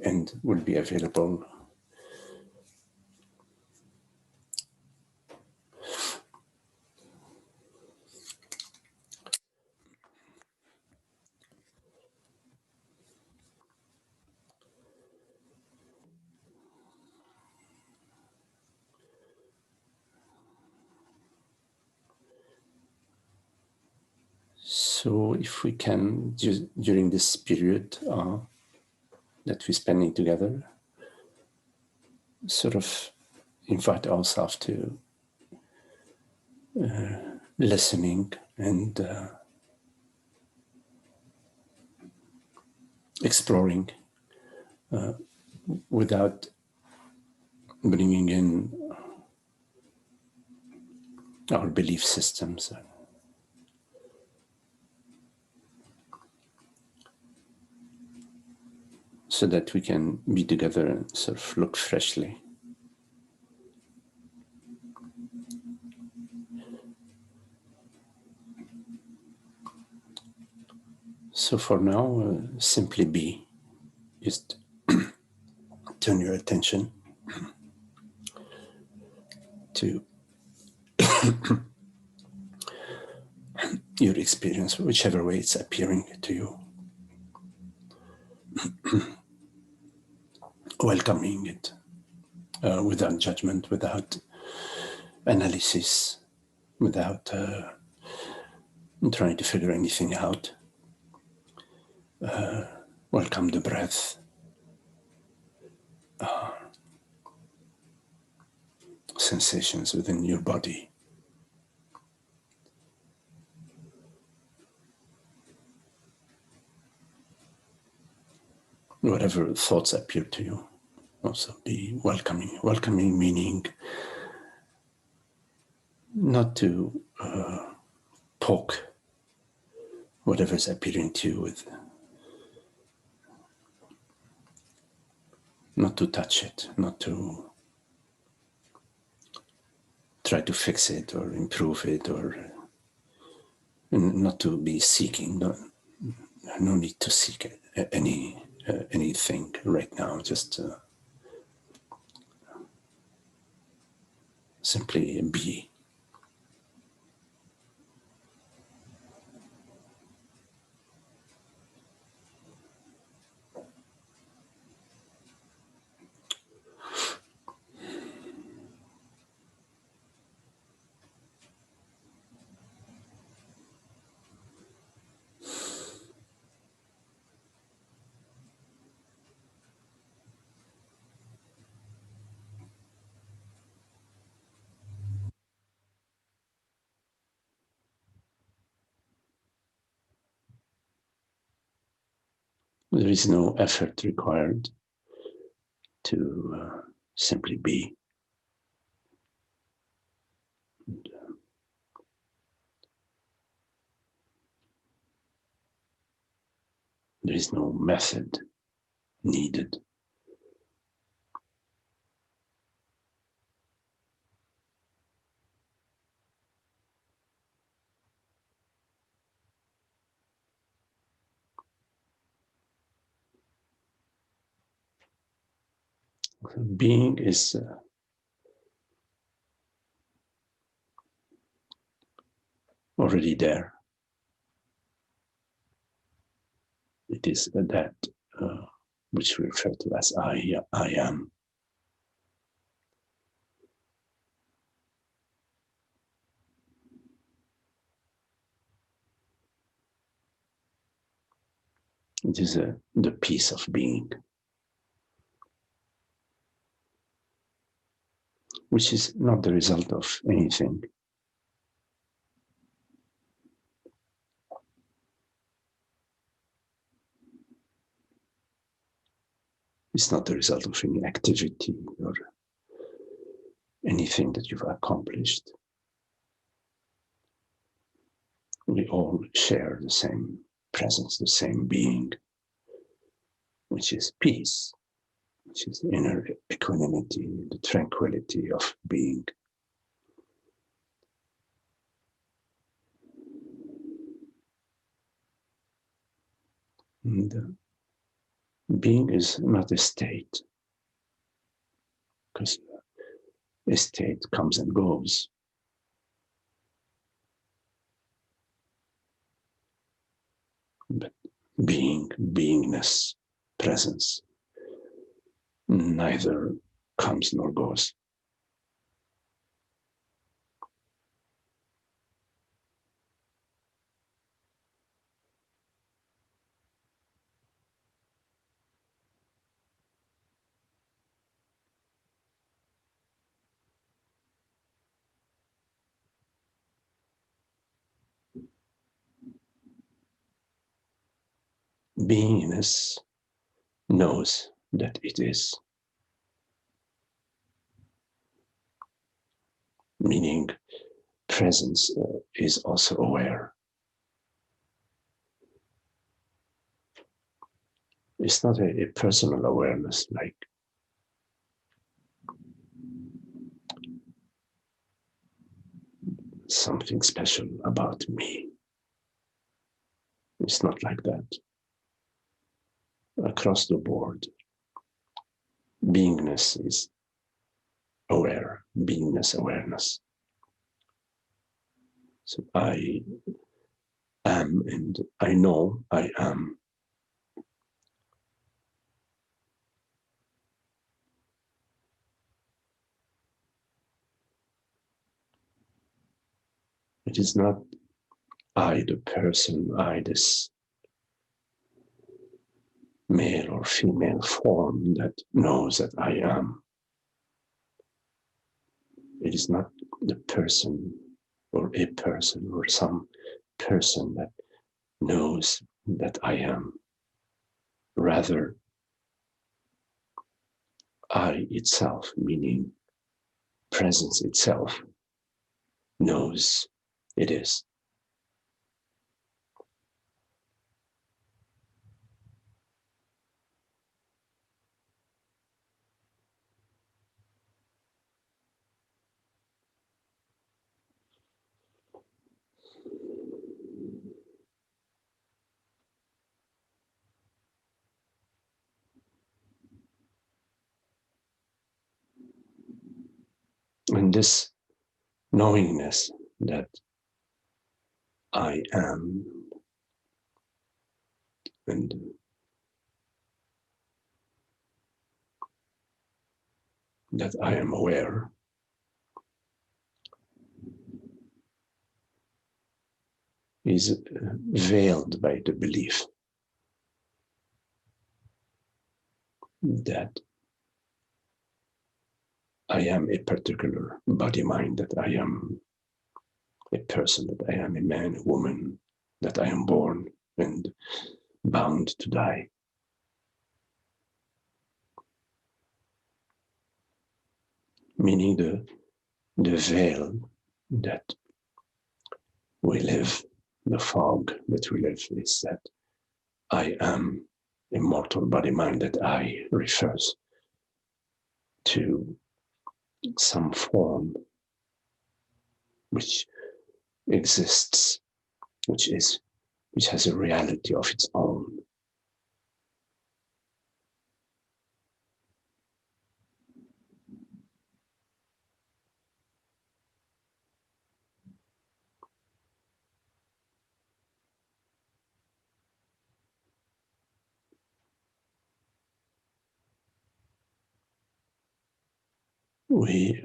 and will be available. So if we can, during this period that we're spending together, sort of invite ourselves to listening and exploring without bringing in our belief systems. So that we can be together and sort of look freshly. So for now, simply be. Just turn your attention to your experience, whichever way it's appearing to you. Welcoming it without judgment, without analysis, without trying to figure anything out. Welcome the breath. Sensations within your body. Whatever thoughts appear to you, also be welcoming. Welcoming meaning not to poke whatever's appearing to you with, not to touch it, not to try to fix it or improve it, or not to be seeking. No need to seek anything right now. Just simply be. There is no effort required to simply be. And, there is no method needed. Being is already there. It is that which we refer to as I am. It is the peace of being, which is not the result of anything. It's not the result of any activity or anything that you've accomplished. We all share the same presence, the same being, which is peace, which is inner equanimity, the tranquility of being. And Being is not a state, because a state comes and goes. But being, beingness, presence, neither comes nor goes. Beingness knows that it is, meaning presence is also aware. It's not a personal awareness like something special about me. It's not like that. Across the board, beingness is aware, beingness awareness. So I am and I know I am. It is not I, the person, I, this male or female form that knows that I am. It is not the person or a person or some person that knows that I am. Rather, I itself, meaning presence itself, knows it is. And this knowingness that I am and that I am aware is veiled by the belief that I am a particular body mind, that I am a person, that I am a man, a woman, that I am born and bound to die. Meaning the veil that we live, the fog that we live is that I am a mortal body mind, that I refers to some form which exists, which has a reality of its own. We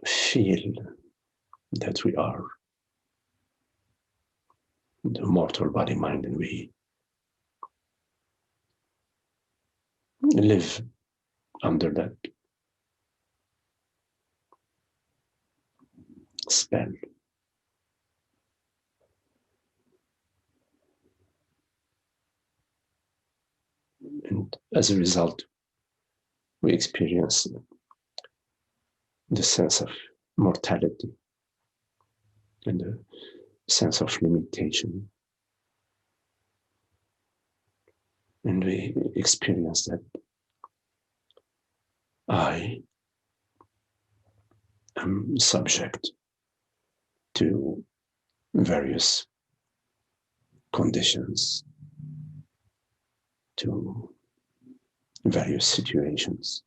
feel that we are the mortal body mind, and we live under that spell. And as a result, we experience the sense of mortality and the sense of limitation. And we experience that I am subject to various conditions to various situations.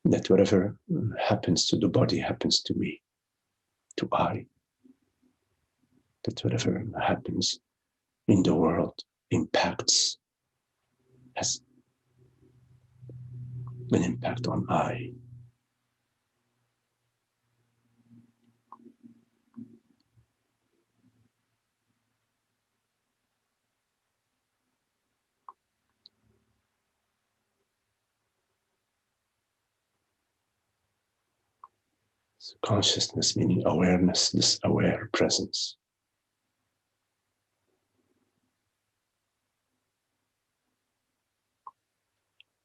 That whatever happens to the body happens to me, to I. That whatever happens in the world impacts, has an impact on I. So consciousness meaning awareness, this aware presence.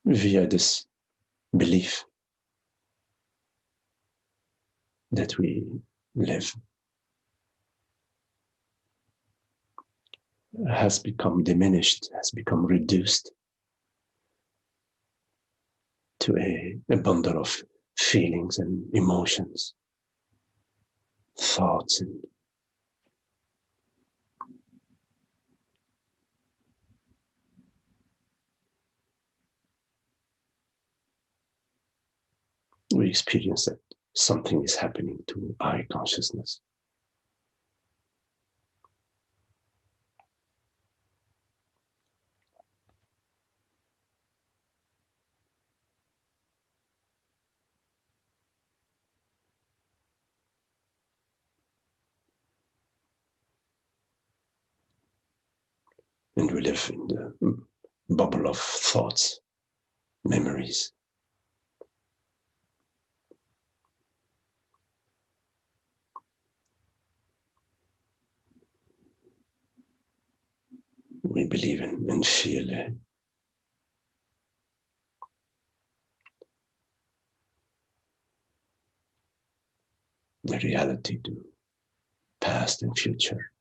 Via this belief that we live has become diminished, has become reduced to a bundle of feelings and emotions, thoughts, and we experience that something is happening to I consciousness. And we live in the bubble of thoughts, memories. We believe in and feel the reality to past and future.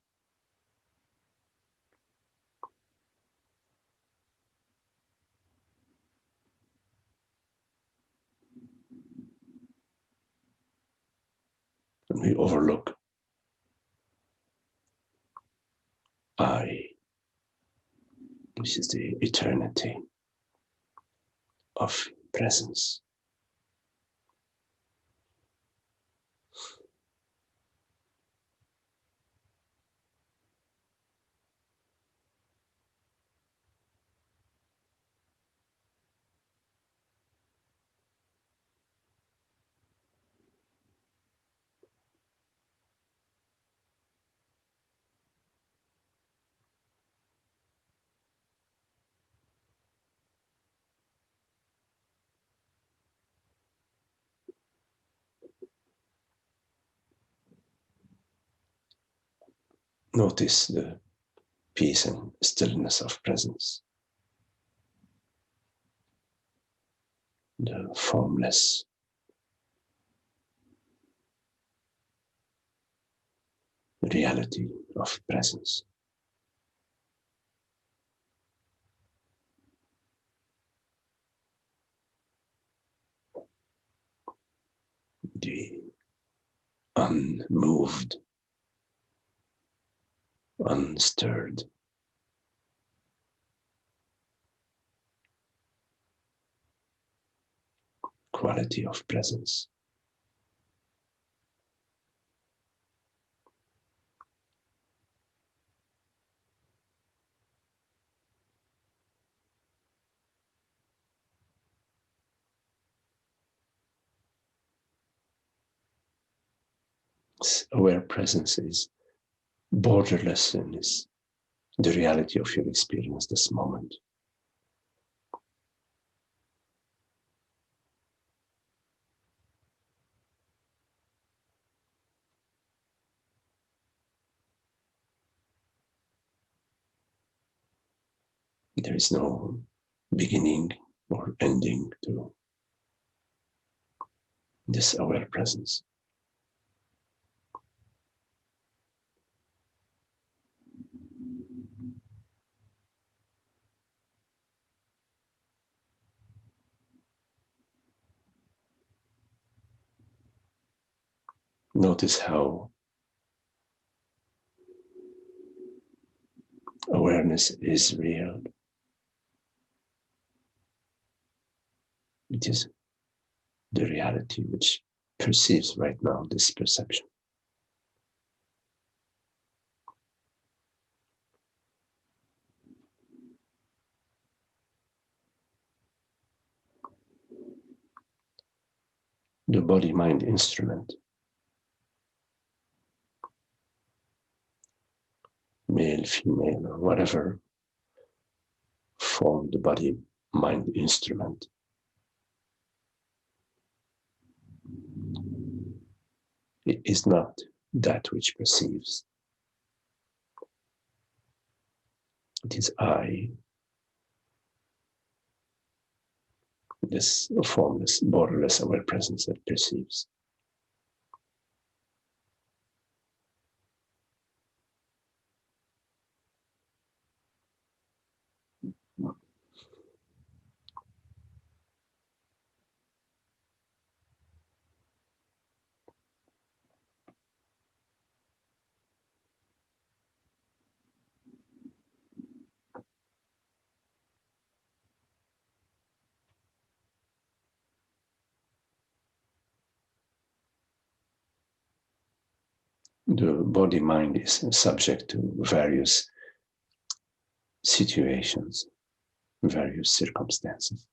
And we overlook I, which is the eternity of presence. Notice the peace and stillness of presence, the formless reality of presence. The unmoved, unstirred quality of presence. Aware presence is borderless and is the reality of your experience this moment. There is no beginning or ending to this aware presence. Notice how Awareness is real. It is the reality which perceives right now this perception. The body-mind instrument, male, female, or whatever form the body-mind instrument, it is not that which perceives. It is I, this formless, borderless aware presence that perceives. The body-mind is subject to various situations, various circumstances.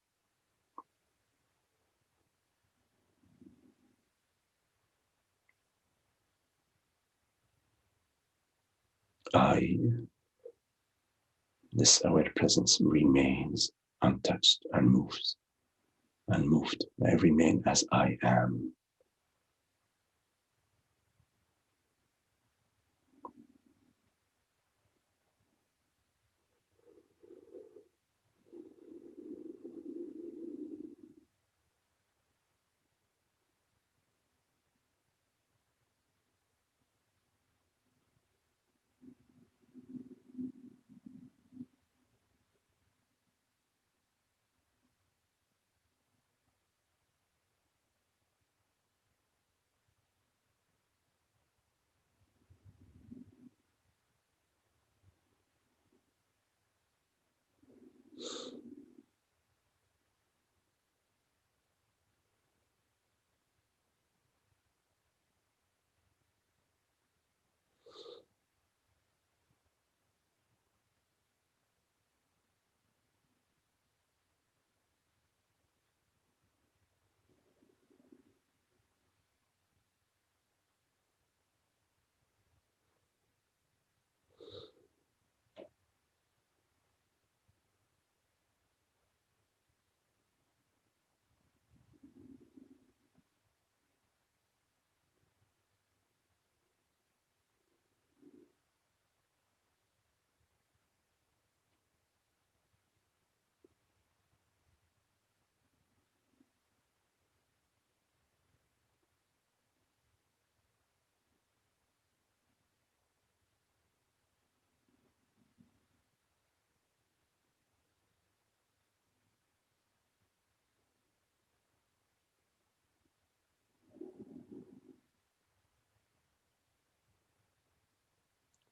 I, this aware presence, remains untouched, unmoved. I remain as I am.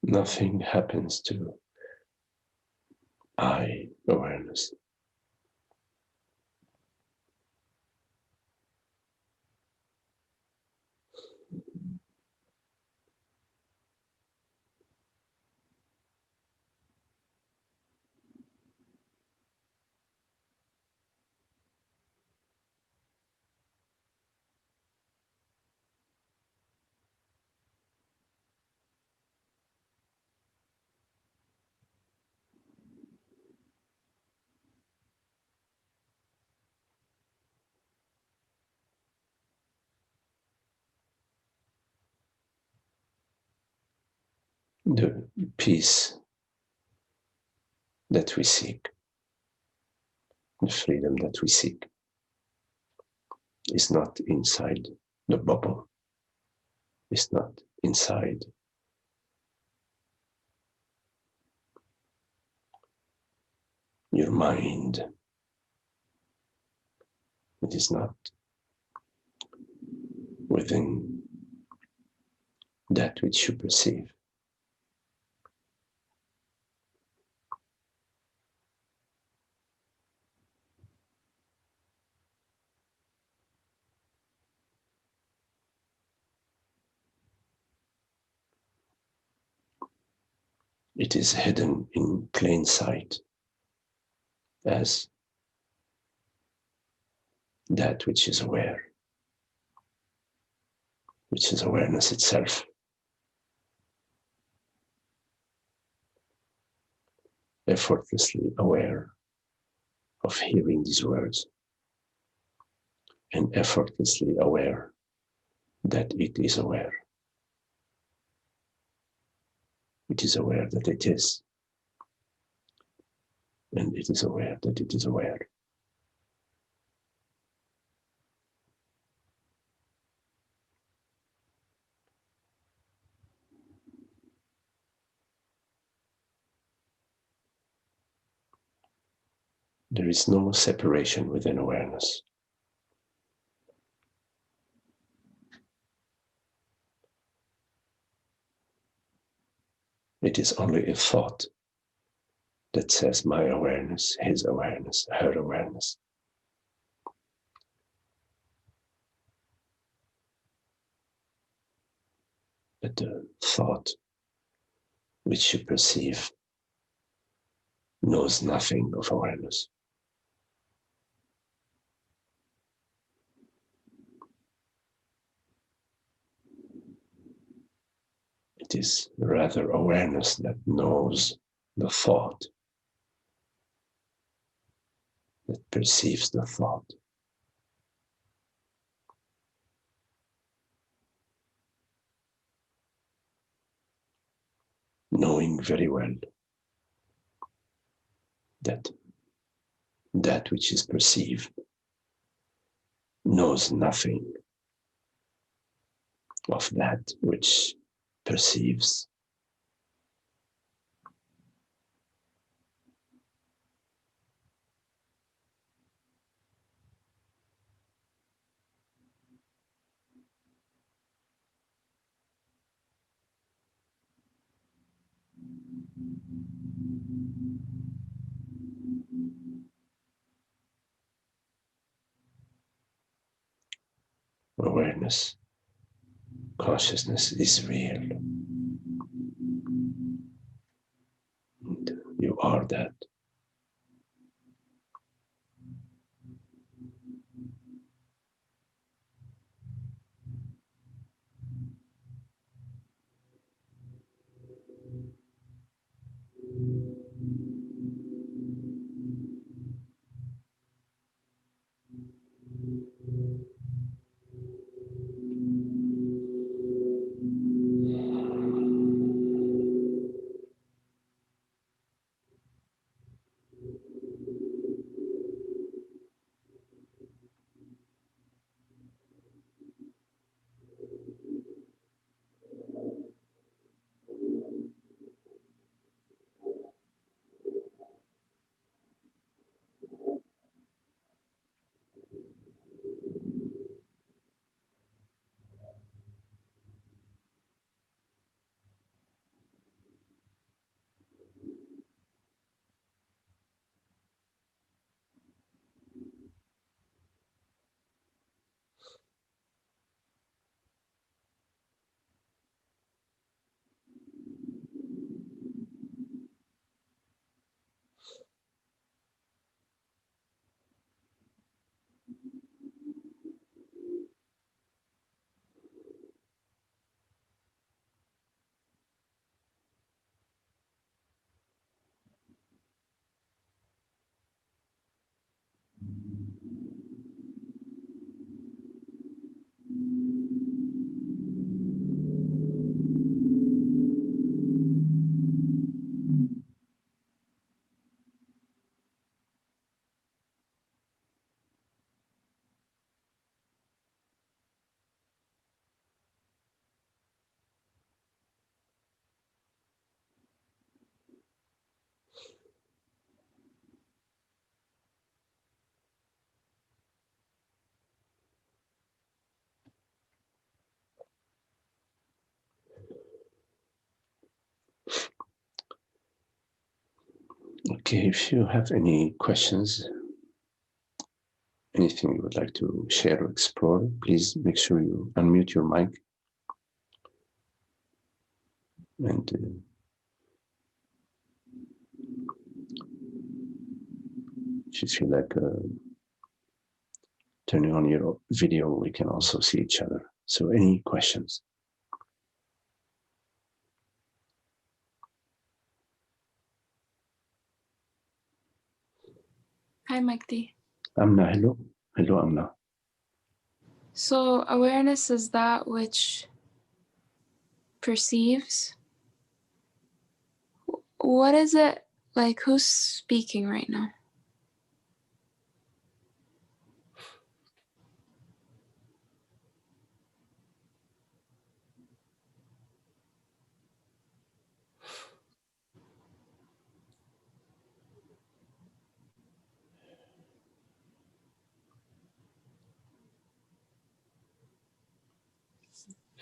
Nothing happens to I awareness. The peace that we seek, the freedom that we seek, is not inside the bubble, is not inside your mind. It is not within that which you perceive. it is hidden in plain sight as that which is aware, which is awareness itself. Effortlessly aware of hearing these words, and effortlessly aware that it is aware. It is aware that it is, and it is aware that it is aware. There is no separation within awareness. It is only a thought that says my awareness, his awareness, her awareness. But the thought which you perceive knows nothing of awareness. It is rather awareness that knows the thought, that perceives the thought. Knowing very well that that which is perceived knows nothing of that which perceives. Awareness, consciousness is real. And you are that. Okay, if you have any questions, anything you would like to share or explore, please make sure you unmute your mic and If you feel like turning on your video, we can also see each other. So any questions? Hi, Magdi. Amna, hello. Hello, Amna. So awareness is that which perceives. What is it like? Who's speaking right now?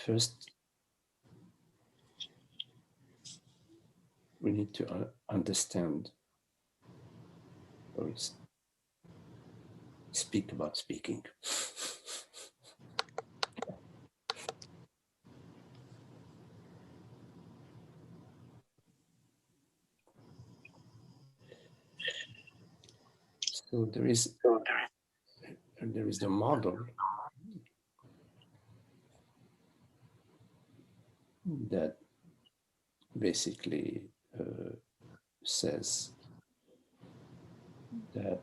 First, we need to understand or speak about speaking. So there is the model that basically says that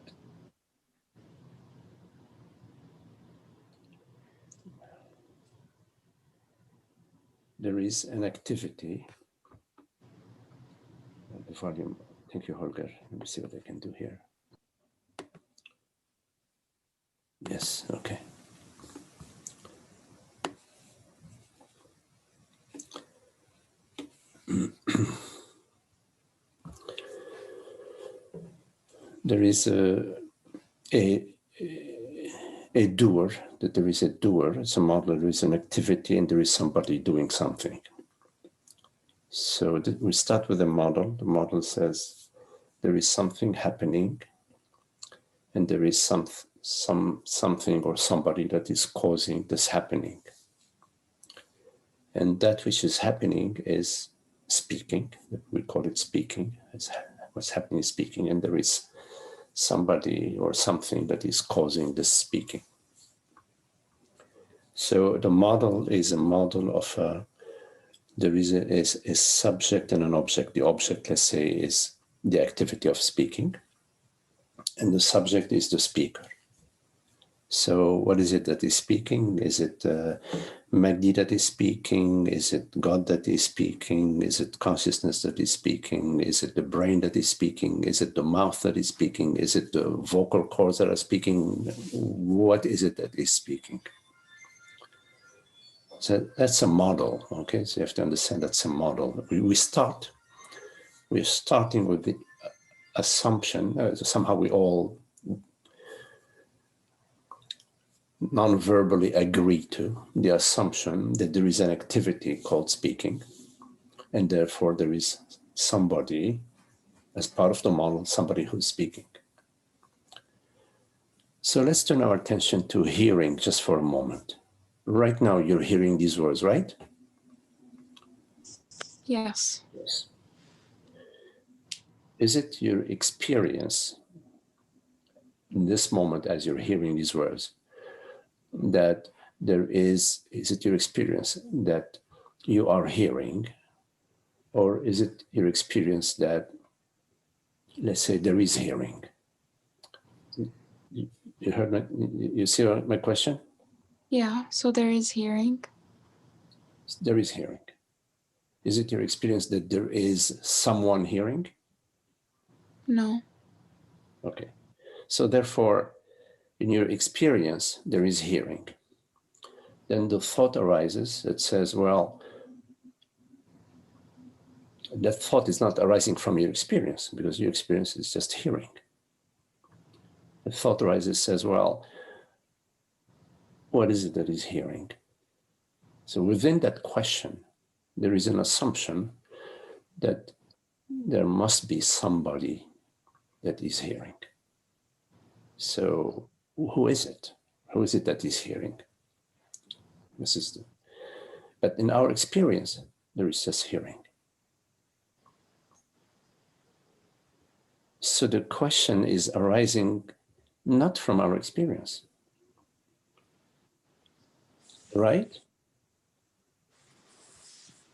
there is an activity. The volume. Thank you, Holger. Let me see what I can do here. Yes, okay. There is a doer, that there is a doer. It's a model, there is an activity, and there is somebody doing something. So we start with a model. The model says there is something happening, and there is something or somebody that is causing this happening. And that which is happening is speaking. We call it speaking. It's what's happening is speaking, and there is somebody or something that is causing this speaking. So the model is a model of there is a subject and an object. The object, let's say, is the activity of speaking, and the subject is the speaker. So what is it that is speaking? Is it Magdi that is speaking? Is it God that is speaking? Is it consciousness that is speaking? Is it the brain that is speaking? Is it the mouth that is speaking? Is it the vocal cords that are speaking? What is it that is speaking? So that's a model, okay? So you have to understand that's a model. We're starting with the assumption, somehow we all non-verbally agree to the assumption that there is an activity called speaking, and therefore there is somebody, as part of the model, somebody who's speaking. So let's turn our attention to hearing just for a moment. Right now you're hearing these words, right? Yes. Yes. Is it your experience in this moment as you're hearing these words that is it your experience that you are hearing, or is it your experience that, let's say, there is hearing? You heard you see my question? Yeah, so there is hearing. There is hearing. Is it your experience that there is someone hearing? No. Okay. So therefore, in your experience, there is hearing. Then the thought arises that says, well, that thought is not arising from your experience, because your experience is just hearing. The thought arises, says, well, what is it that is hearing? So within that question, there is an assumption that there must be somebody that is hearing. So who is it? Who is it that is hearing? But in our experience, there is just hearing. So the question is arising not from our experience, right?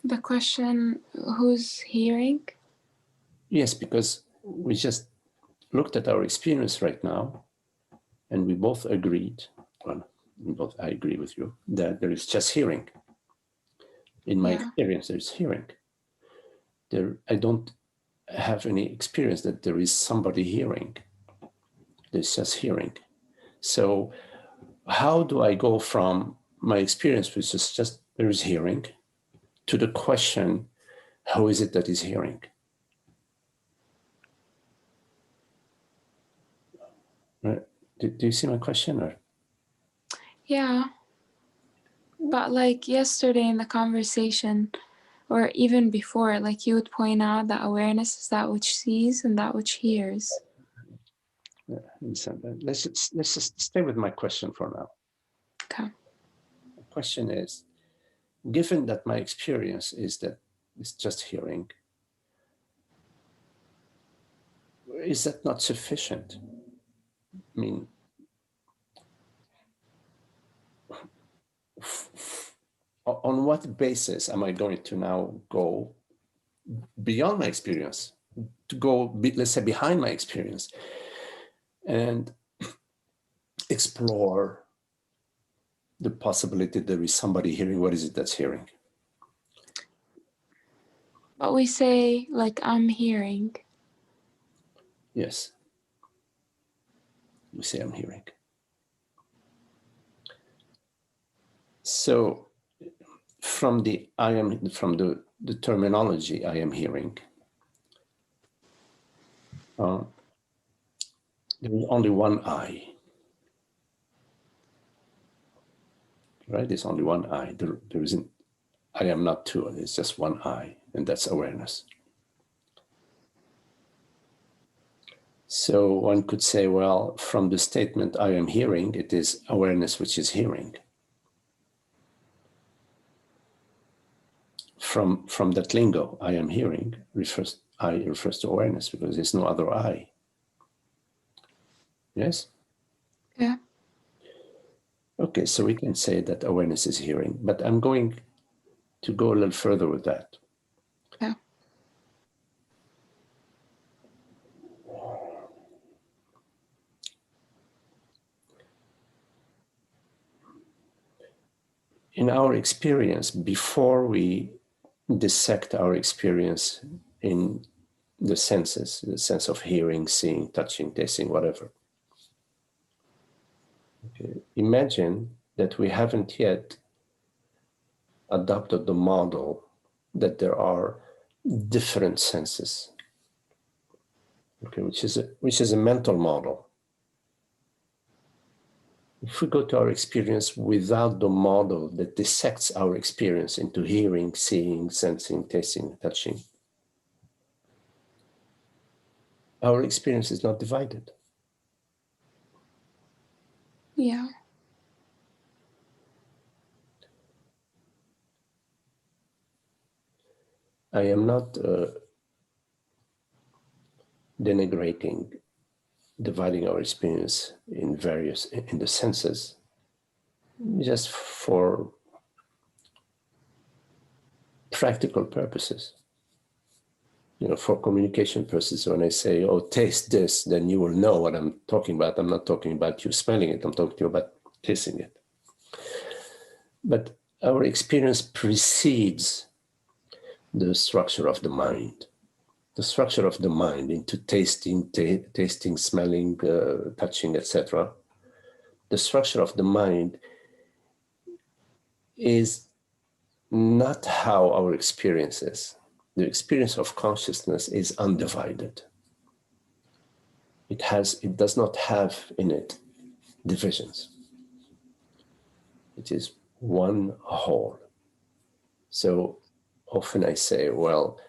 The question, who's hearing? Yes, because we just looked at our experience right now, and we both agreed, well, I agree with you, that there is just hearing. In my experience, there's hearing. I don't have any experience that there is somebody hearing. There's just hearing. So how do I go from my experience, which is just there is hearing, to the question, how is it that is hearing? Right? Do you see my question? Or? Yeah. But like yesterday in the conversation, or even before, like you would point out that awareness is that which sees and that which hears. Yeah, let's just stay with my question for now. Okay. The question is, given that my experience is that it's just hearing, is that not sufficient? I mean, on what basis am I going to now go beyond my experience, to go, let's say, behind my experience and explore the possibility there is somebody hearing? What is it that's hearing? But we say, like, I'm hearing. Yes. We say I'm hearing. So from the terminology I am hearing, there is only one I. Right? There's only one I. There isn't, I am not two. There's just one I, and that's awareness. So one could say, well, from the statement I am hearing, it is awareness which is hearing. From that lingo, I am hearing, I refers to awareness because there's no other I. Yes? Yeah. Okay, so we can say that awareness is hearing, but I'm going to go a little further with that. Yeah. In our experience, before we dissect our experience in the senses, the sense of hearing, seeing, touching, tasting, whatever. Okay. Imagine that we haven't yet adopted the model that there are different senses, okay, which is a mental model. If we go to our experience without the model that dissects our experience into hearing, seeing, sensing, tasting, touching, our experience is not divided. Yeah. I am not denigrating dividing our experience in the senses, just for practical purposes. You know, for communication purposes, when I say, oh, taste this, then you will know what I'm talking about. I'm not talking about you smelling it. I'm talking to you about tasting it. But our experience precedes the structure of the mind. The structure of the mind into tasting, smelling, touching, etc. The structure of the mind is not how our experience is. The experience of consciousness is undivided. It does not have in it divisions. It is one whole. So often I say, well,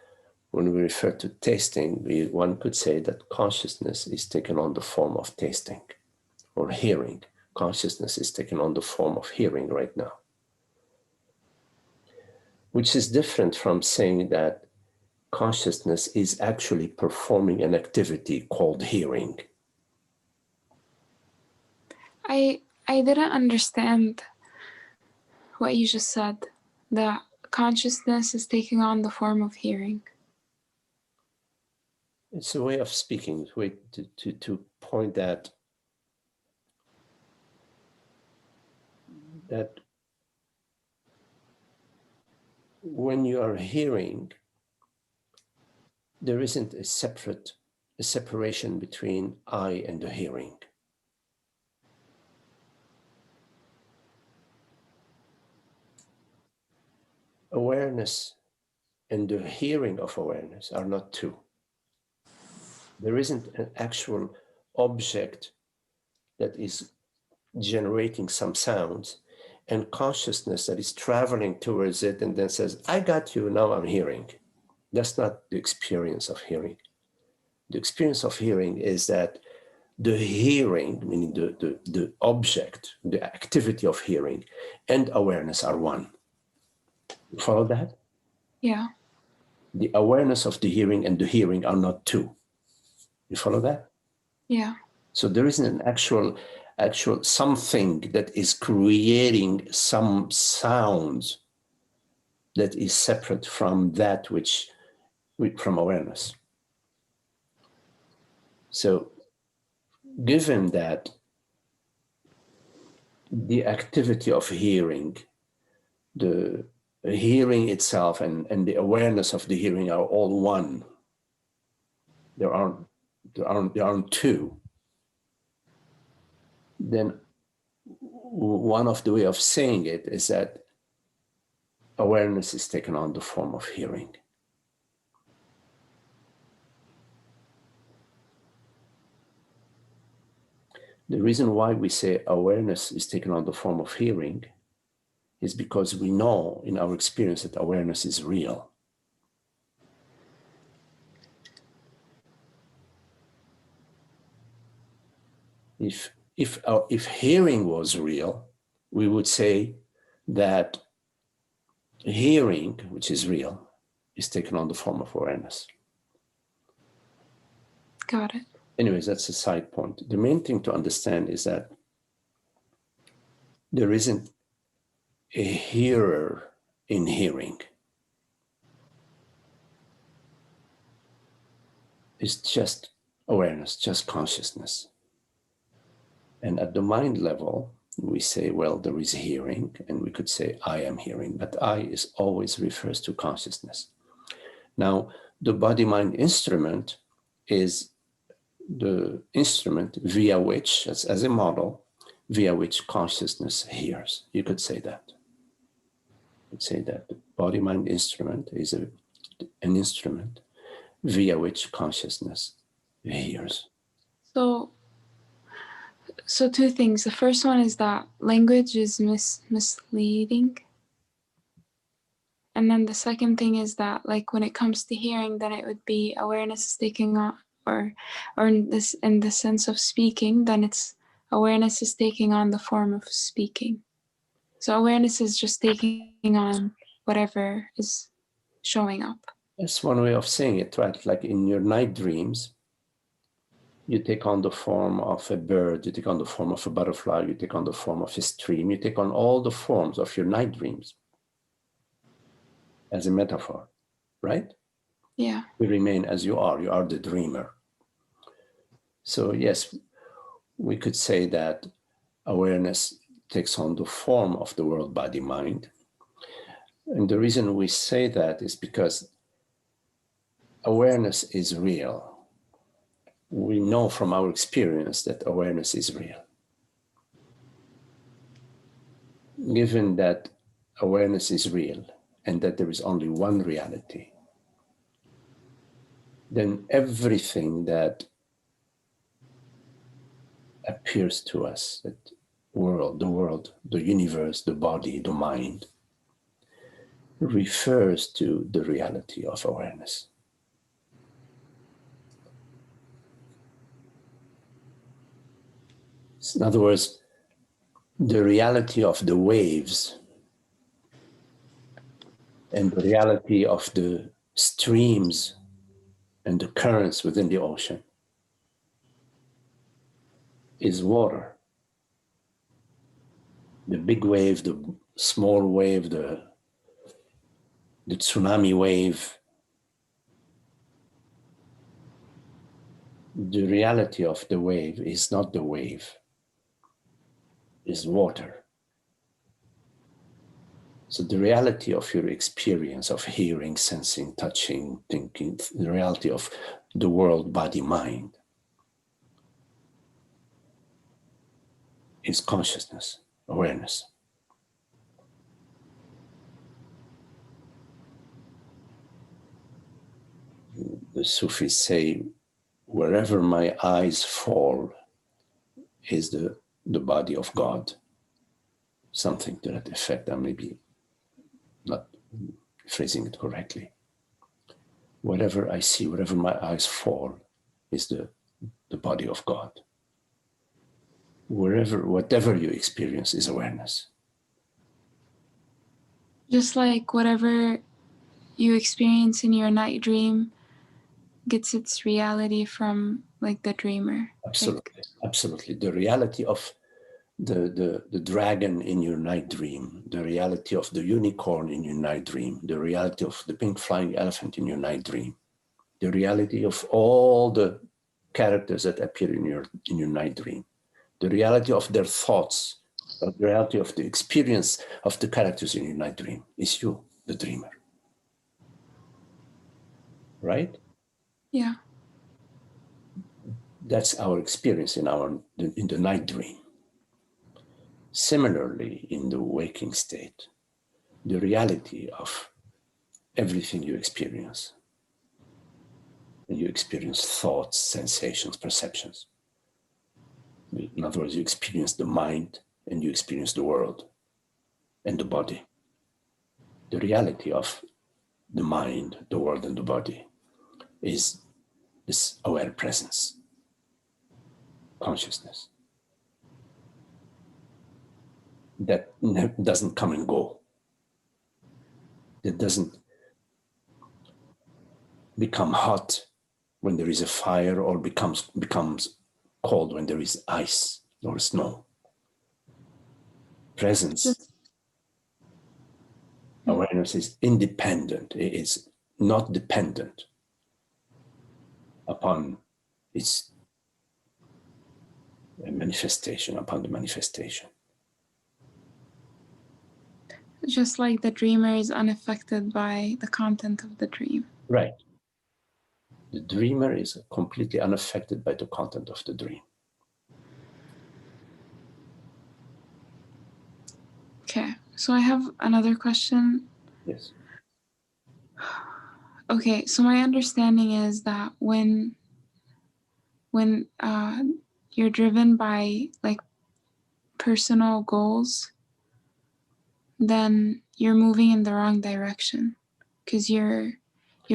when we refer to tasting, one could say that consciousness is taken on the form of tasting, or hearing. Consciousness is taken on the form of hearing right now, which is different from saying that consciousness is actually performing an activity called hearing. I didn't understand what you just said, that consciousness is taking on the form of hearing. It's a way of speaking, a way to point that when you are hearing, there isn't a separation between I and the hearing. Awareness and the hearing of awareness are not two. There isn't an actual object that is generating some sounds and consciousness that is traveling towards it and then says, I got you, now I'm hearing. That's not the experience of hearing. The experience of hearing is that the hearing, meaning the object, the activity of hearing, and awareness are one. You follow that? Yeah. The awareness of the hearing and the hearing are not two. You follow that? Yeah. So there isn't an actual something that is creating some sounds that is separate from that from awareness. So given that the activity of hearing, the hearing itself and the awareness of the hearing are all one, there aren't two, then one of the way of saying it is that awareness is taken on the form of hearing. The reason why we say awareness is taken on the form of hearing is because we know in our experience that awareness is real. If hearing was real, we would say that hearing, which is real, is taken on the form of awareness. Got it. Anyways, that's a side point. The main thing to understand is that there isn't a hearer in hearing. It's just awareness, just consciousness. And at the mind level, we say, well, there is hearing, and we could say, I am hearing, but I is always refers to consciousness. Now, the body-mind instrument is the instrument via which, as a model, via which consciousness hears. You could say that. You could say that the body-mind instrument is an instrument via which consciousness hears. So two things. The first one is that language is misleading. And then the second thing is that, like, when it comes to hearing, then it would be awareness is taking on, or in the sense of speaking, then it's awareness is taking on the form of speaking. So awareness is just taking on whatever is showing up. That's one way of saying it, right? Like in your night dreams, you take on the form of a bird, you take on the form of a butterfly, you take on the form of a stream, you take on all the forms of your night dreams as a metaphor, right? Yeah. You remain as you are the dreamer. So yes, we could say that awareness takes on the form of the world, body, mind. And the reason we say that is because awareness is real. We know from our experience that awareness is real. Given that awareness is real and that there is only one reality, then everything that appears to us, that the world, the universe, the body, the mind, refers to the reality of awareness. In other words, the reality of the waves and the reality of the streams and the currents within the ocean is water. The big wave, the small wave, the tsunami wave. The reality of the wave is not the wave, is water. So the reality of your experience of hearing, sensing, touching, thinking, the reality of the world, body, mind is consciousness, awareness. The Sufis say, wherever my eyes fall is the body of God. Something to that effect. I may be not phrasing it correctly. Whatever I see, wherever my eyes fall is the body of God. Whatever you experience is awareness. Just like whatever you experience in your night dream gets its reality from like the dreamer. Absolutely, absolutely. The reality of the dragon in your night dream, the reality of the unicorn in your night dream, the reality of the pink flying elephant in your night dream, the reality of all the characters that appear in your night dream, the reality of their thoughts, the reality of the experience of the characters in your night dream is you, the dreamer. Right? Yeah. That's our experience in the night dream. Similarly, in the waking state, the reality of everything you experience. And you experience thoughts, sensations, perceptions. In other words, you experience the mind and you experience the world and the body. The reality of the mind, the world, and the body is this aware presence, consciousness that doesn't come and go. It doesn't become hot when there is a fire or becomes cold when there is ice or snow. Presence, awareness is independent. It is not dependent upon its manifestation, upon the manifestation. Just like the dreamer is unaffected by the content of the dream. Right. The dreamer is completely unaffected by the content of the dream. Okay, so I have another question. Yes. Okay, so my understanding is that when you're driven by like personal goals, then you're moving in the wrong direction because you're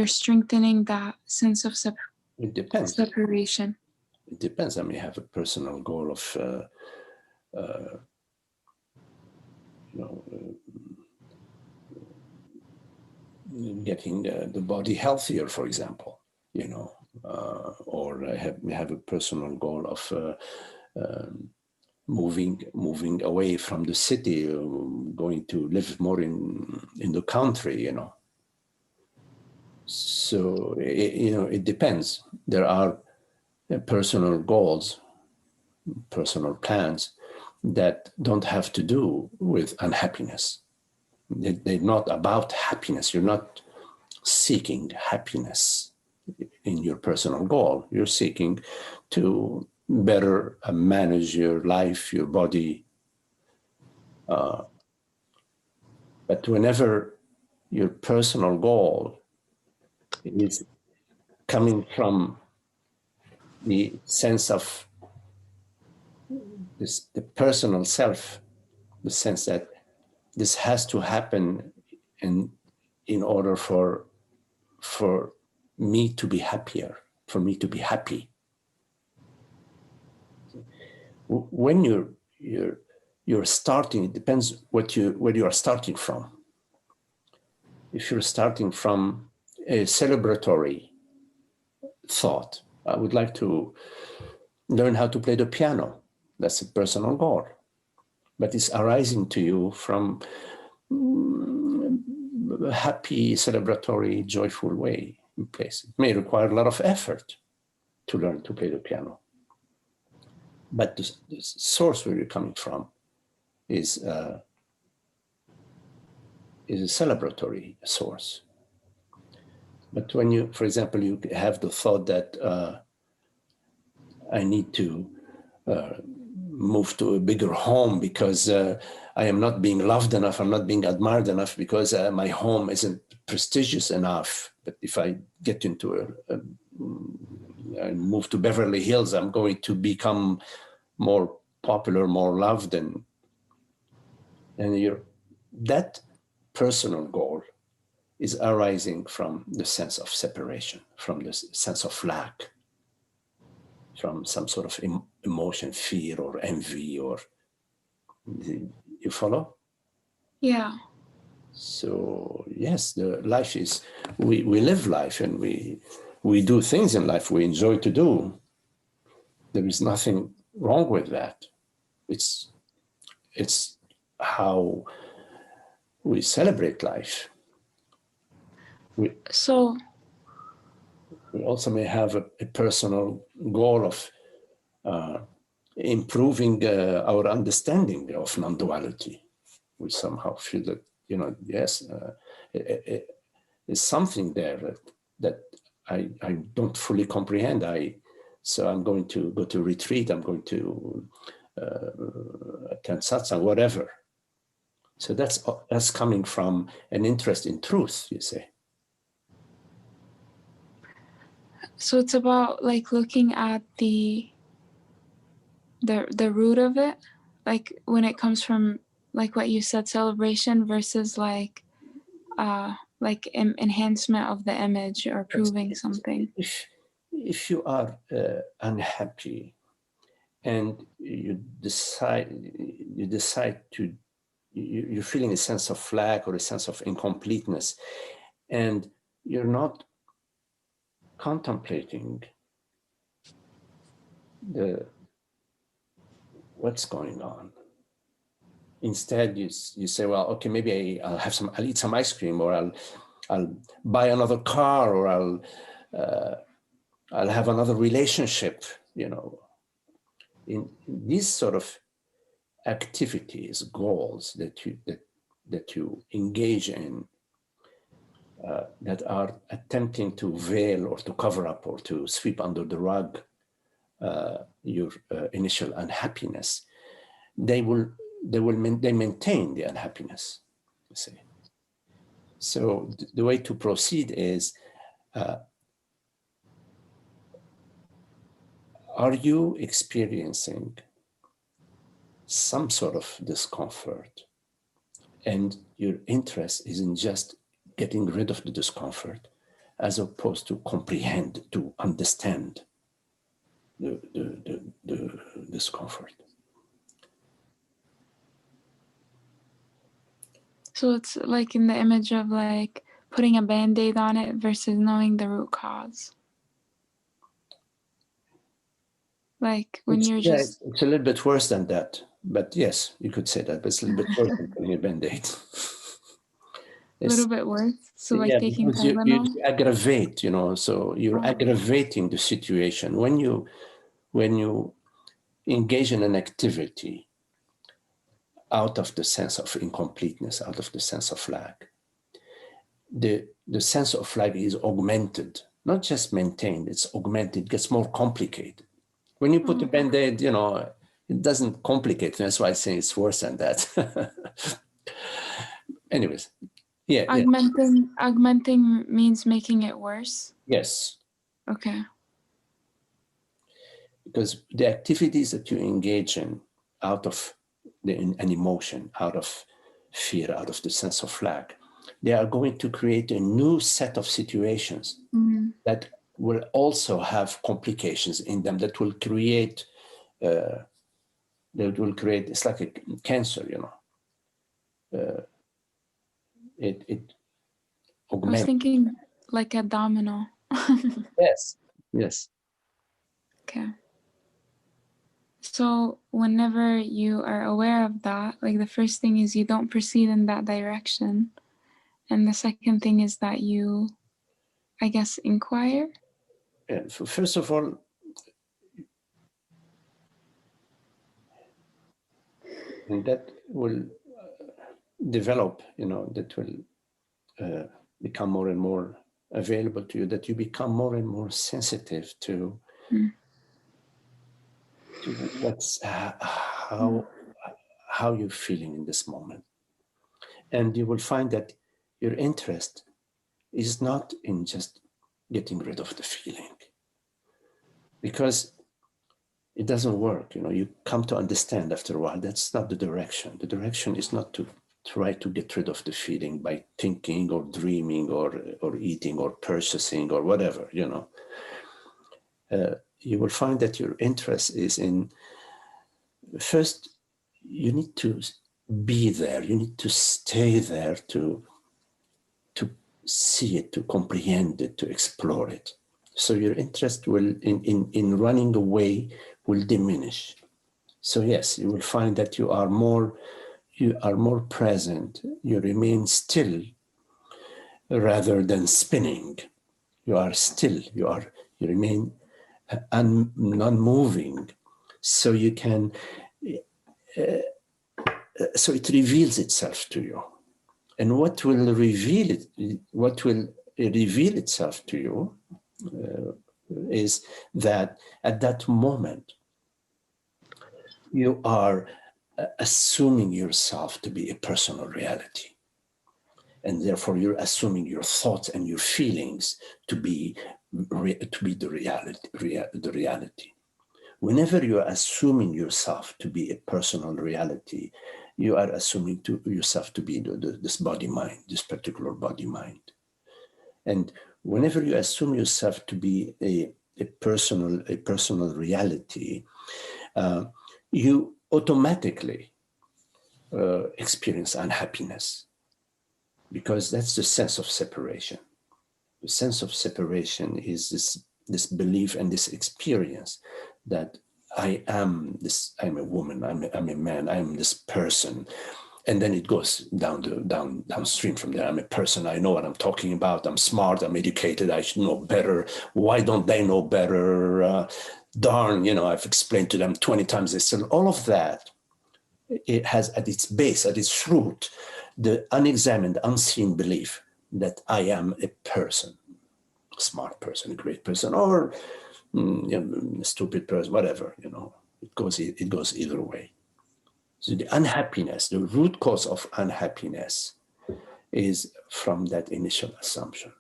strengthening that sense of It depends. separation. It depends. I may have a personal goal of, getting the body healthier, for example, or I have a personal goal of moving away from the city, going to live more in the country, So, it depends. There are personal goals, personal plans that don't have to do with unhappiness. They're not about happiness. You're not seeking happiness in your personal goal. You're seeking to better manage your life, your body. But whenever your personal goal is coming from the sense of the personal self, the sense that this has to happen in order for me to be happier, for me to be happy. When you're starting, it depends where you are starting from. If you're starting from a celebratory thought. I would like to learn how to play the piano. That's a personal goal. But it's arising to you from a happy, celebratory, joyful way in place. It may require a lot of effort to learn to play the piano. But the source where you're coming from is a celebratory source. But when you, for example, you have the thought that I need to move to a bigger home because I am not being loved enough, I'm not being admired enough because my home isn't prestigious enough. But if I get into I move to Beverly Hills, I'm going to become more popular, more loved, and that personal goal is arising from the sense of separation, from the sense of lack, from some sort of emotion, fear or envy, or you follow? Yeah. So yes, the life is, we live life and we do things in life we enjoy to do. There is nothing wrong with that. It's how we celebrate life. We also may have a personal goal of improving our understanding of non-duality. We somehow feel that, yes, there's something there that I don't fully comprehend. So I'm going to go to retreat, I'm going to attend satsang, whatever. So that's coming from an interest in truth, you say. So it's about like looking at the root of it, like when it comes from, like what you said, celebration versus like enhancement of the image or proving something. If you are unhappy and you decide to, you're feeling a sense of lack or a sense of incompleteness, and you're not contemplating what's going on. Instead, you say, well, okay, maybe I'll eat some ice cream, or I'll buy another car, or I'll have another relationship. In these sort of activities, goals that you engage in, that are attempting to veil or to cover up or to sweep under the rug your initial unhappiness, they maintain the unhappiness, you see. So the way to proceed is, are you experiencing some sort of discomfort, and your interest is in just getting rid of the discomfort, as opposed to comprehend, to understand the discomfort? So it's like in the image of like putting a Band-Aid on it versus knowing the root cause. Like when it's a little bit worse than that, but yes, you could say that, but it's a little bit worse than putting a Band-Aid. A little bit worse. So like taking Tylenol? You aggravate, so you're aggravating the situation. When you engage in an activity out of the sense of incompleteness, out of the sense of lack, the sense of lack is augmented, not just maintained, it's augmented, gets more complicated. When you put a Band-Aid, it doesn't complicate. That's why I say it's worse than that. Anyways, yeah. Augmenting means making it worse? Yes. Okay. Because the activities that you engage in out of an emotion, out of fear, out of the sense of lack, they are going to create a new set of situations that will also have complications in them, that will create, it's like a cancer, it augments. like a domino. Yes. Yes. Okay. So whenever you are aware of that, like the first thing is you don't proceed in that direction. And the second thing is that you, I guess, inquire. First of all, and that will develop, that will become more and more available to you, that you become more and more sensitive to what's how you're feeling in this moment. And you will find that your interest is not in just getting rid of the feeling, because it doesn't work. You come to understand after a while that's not the direction. The direction is not to try to get rid of the feeling by thinking or dreaming or eating or purchasing or whatever. You will find that your interest is in, first, you need to be there. You need to stay there to see it, to comprehend it, to explore it. So your interest will in running away will diminish. So yes, you will find that you are more present. You remain still rather than spinning. You are still. You remain non-moving. So you can. So it reveals itself to you, and what will reveal itself to you is that at that moment you are assuming yourself to be a personal reality, and therefore you're assuming your thoughts and your feelings to be the reality. Whenever you are assuming yourself to be a personal reality, you are assuming yourself to be this body-mind, this particular body-mind. And whenever you assume yourself to be a personal reality, you automatically experience unhappiness, because that's the sense of separation. The sense of separation is this belief and this experience that I'm a woman, I'm a man, I'm this person. And then it goes downstream from there. I'm a person, I know what I'm talking about, I'm smart, I'm educated, I should know better. Why don't they know better? Darn, I've explained to them 20 times this. And all of that, it has at its base, at its root, the unexamined, unseen belief that I am a person, a smart person, a great person, or a stupid person, whatever, It goes either way. So the unhappiness, the root cause of unhappiness is from that initial assumption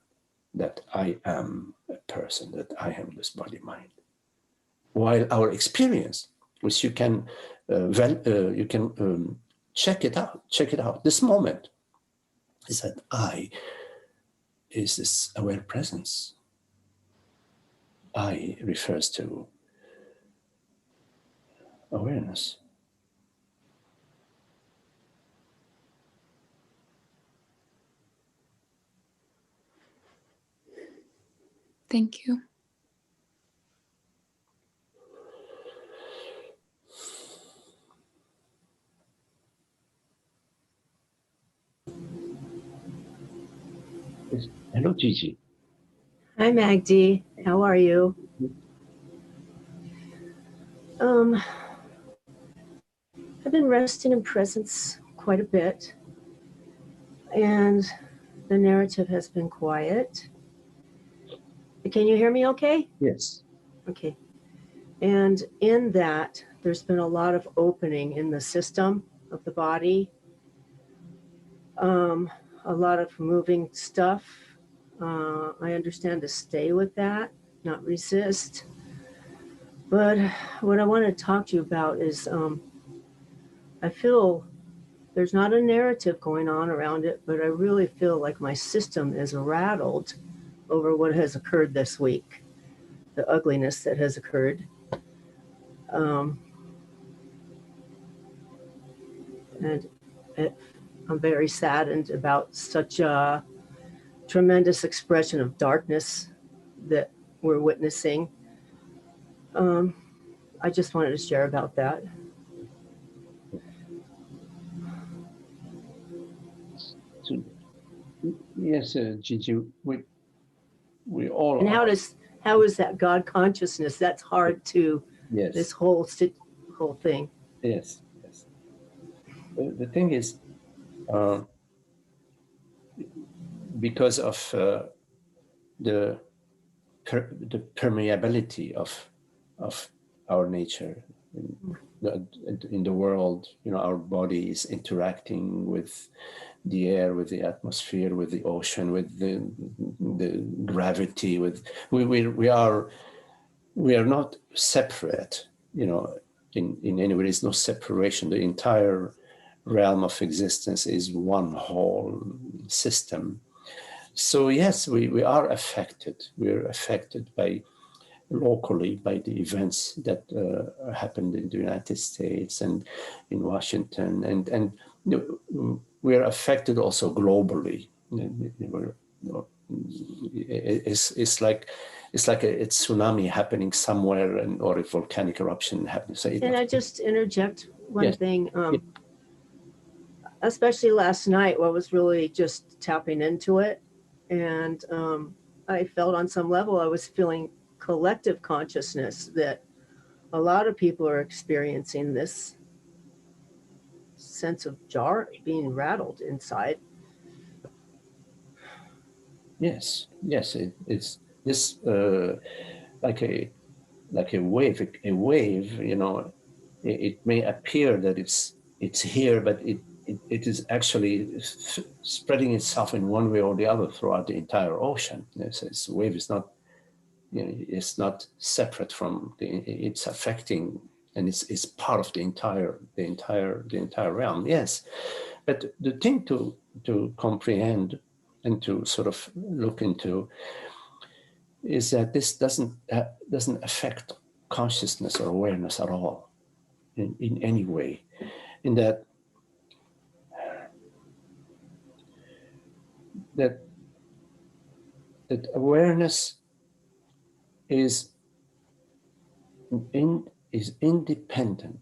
that I am a person, that I am this body-mind. While our experience, which you can check it out. This moment is that I is this aware presence. I refers to awareness. Thank you. Hello, Gigi. Hi, Magdi. How are you? I've been resting in presence quite a bit, and the narrative has been quiet. Can you hear me okay? Yes. Okay. And in that, there's been a lot of opening in the system of the body, a lot of moving stuff. I understand to stay with that, not resist. But what I want to talk to you about is I feel there's not a narrative going on around it, but I really feel like my system is rattled over what has occurred this week, the ugliness that has occurred. And I'm very saddened about such a tremendous expression of darkness that we're witnessing. I just wanted to share about that. So, yes, Gigi, we all And are. how is that God consciousness? That's hard to Yes. this whole thing. Yes. Yes. The thing is, because of the permeability of our nature in the world, our body is interacting with the air, with the atmosphere, with the ocean, with the gravity. We are not separate. In any way, there's no separation. The entire realm of existence is one whole system. So yes, we are affected. We're affected locally by the events that happened in the United States and in Washington, and we're affected also globally. It's like a tsunami happening somewhere, or a volcanic eruption happening. So Can I just interject one Yes. thing? Especially last night, I was really just tapping into it. And I felt on some level, I was feeling collective consciousness that a lot of people are experiencing this sense of jar being rattled inside. Yes, it's this like a wave. A wave, it may appear that it's here, but it is actually spreading itself in one way or the other throughout the entire ocean. This wave is not, it's not separate from it's affecting, and it's part of the entire realm. Yes, but the thing to comprehend and to sort of look into is that this doesn't affect consciousness or awareness at all in any way. In that awareness is independent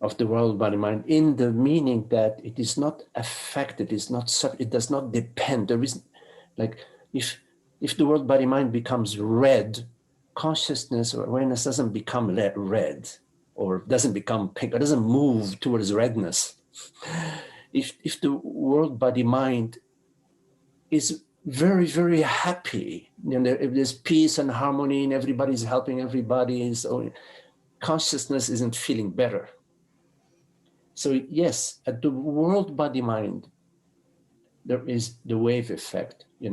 of the world body mind, in the meaning that it is not affected, it does not depend. There is, like, if the world body mind becomes red, consciousness or awareness doesn't become red, or doesn't become pink, or doesn't move towards redness. If the world body mind is very, very happy, if there's peace and harmony and everybody's helping everybody, so consciousness isn't feeling better. So yes, at the world body mind, there is the wave effect. The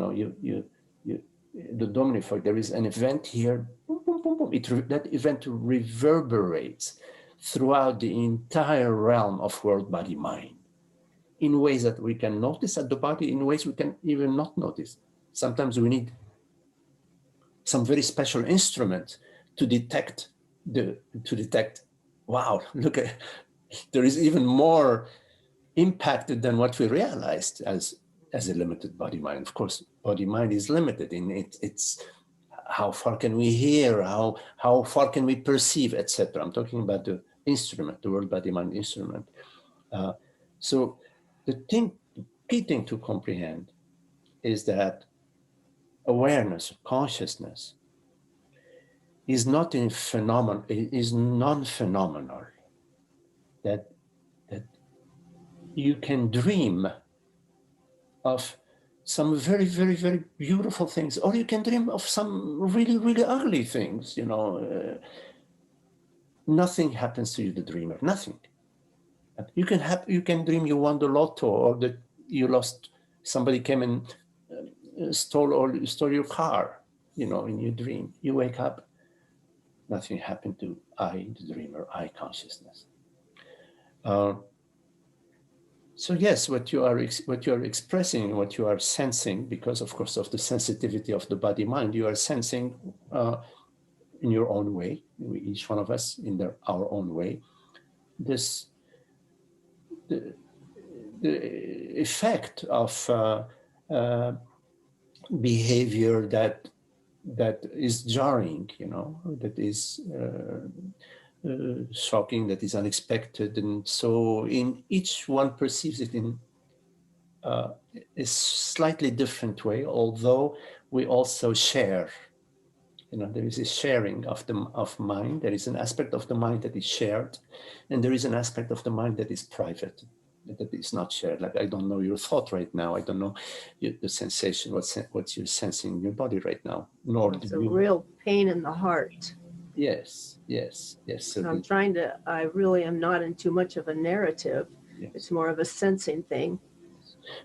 domino effect. There is an event here. Boom, boom, boom, boom. That event reverberates throughout the entire realm of world body mind, in ways that we can notice at the body, in ways we can even not notice. Sometimes we need some very special instrument to detect wow, look at, there is even more impacted than what we realized as a limited body mind. Of course, body mind is limited in it's how far can we hear, how far can we perceive, etc. I'm talking about the instrument, the world body mind instrument. So the key thing to comprehend is that awareness, consciousness, is not in phenomenon, it is non-phenomenal. That you can dream of some very, very, very beautiful things, or you can dream of some really, really ugly things. Nothing happens to you, the dreamer. Nothing. You can dream you won the lotto, or that you lost. Somebody came and stole your car. In your dream, you wake up. Nothing happened to I, the dreamer, I consciousness. So yes, what you are expressing, what you are sensing, because of course of the sensitivity of the body mind, you are sensing in your own way, each one of us in our own way, the effect of behavior that is jarring, you know, that is shocking, that is unexpected. And so in each one perceives it in a slightly different way, although we also share. You know, there is a sharing of mind. There is an aspect of the mind that is shared, and there is an aspect of the mind that is private, that is not shared. Like, I don't know your thought right now. I don't know the sensation, what you're sensing in your body right now. Nor It's do a you. real pain in the heart. Yes, yes, yes. So I'm trying to, I really am not in too much of a narrative. yes. It's more of a sensing thing.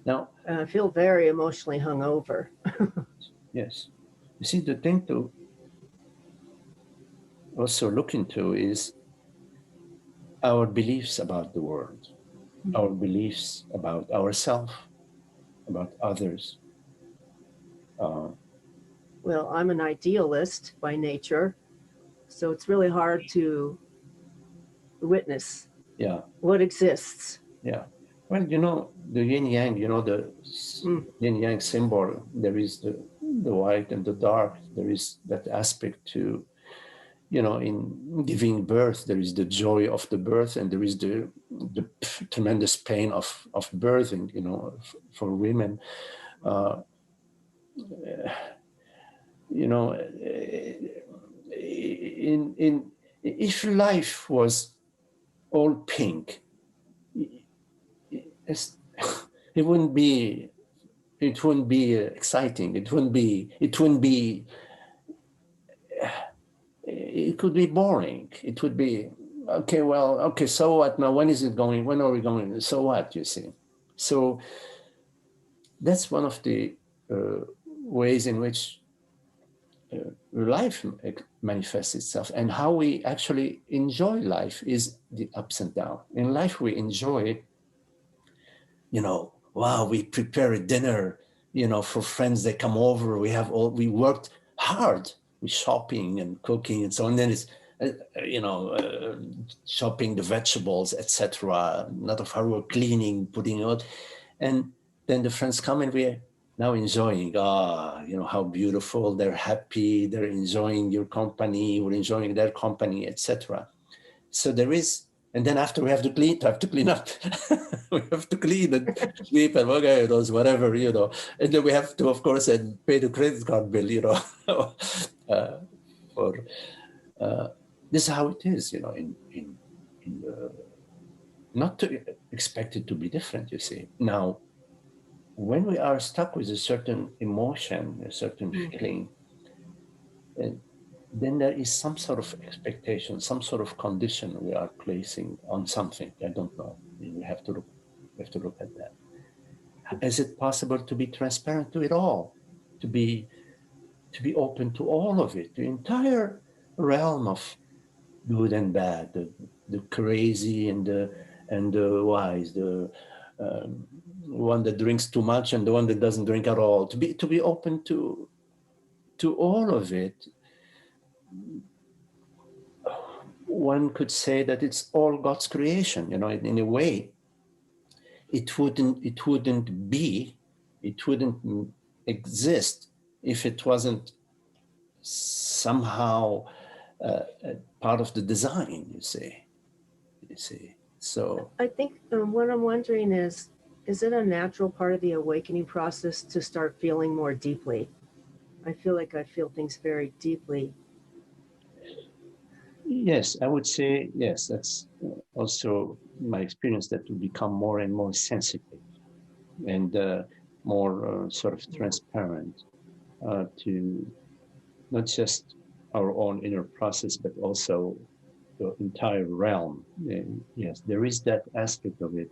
Now, I feel very emotionally hungover. yes. You see, the thing to also look into is our beliefs about the world, our beliefs about ourselves, about others. Well, I'm an idealist by nature, so it's really hard to witness Yeah, what exists. yeah. Well, you know, the yin yang, you know, the yin yang symbol, there is the white and the dark. There is that aspect to, you know, in giving birth, there is the joy of the birth, and there is the tremendous pain of birthing, you know, for women. You know, in if life was all pink, it's, it wouldn't be exciting. It wouldn't be it could be boring. It would be, okay, well, okay, so what now? When is it going? When are we going? So what, you see? So that's one of the ways in which life manifests itself, and how we actually enjoy life is the ups and downs. In life, we enjoy it, you know, wow, we prepare a dinner, you know, for friends that come over. We worked hard with shopping and cooking and so on. And then it's, you know, chopping the vegetables, etc. A lot of hard work, cleaning, putting it out. And then the friends come and we're now enjoying, you know, how beautiful, they're happy, they're enjoying your company, we're enjoying their company, etc. So there is, and then after we have to clean up. We have to clean and sweep and okay, those whatever, you know. And then we have to, of course, and pay the credit card bill, you know. For this is how it is, you know, in not to expect it to be different, you see. Now, when we are stuck with a certain emotion, a certain feeling, then there is some sort of expectation, some sort of condition we are placing on something. I don't know. We have to look at that. Is it possible to be transparent to it all, to be open to all of it, the entire realm of good and bad, the crazy and the wise, the one that drinks too much and the one that doesn't drink at all, to be open to all of it. One could say that it's all God's creation, you know, in a way. It wouldn't exist if it wasn't somehow part of the design, you see. So I think what I'm wondering is it a natural part of the awakening process to start feeling more deeply? I feel like I feel things very deeply. yes, I would say yes. That's also my experience, that we become more and more sensitive and more sort of transparent to not just our own inner process, but also the entire realm. Yes, there is that aspect of it.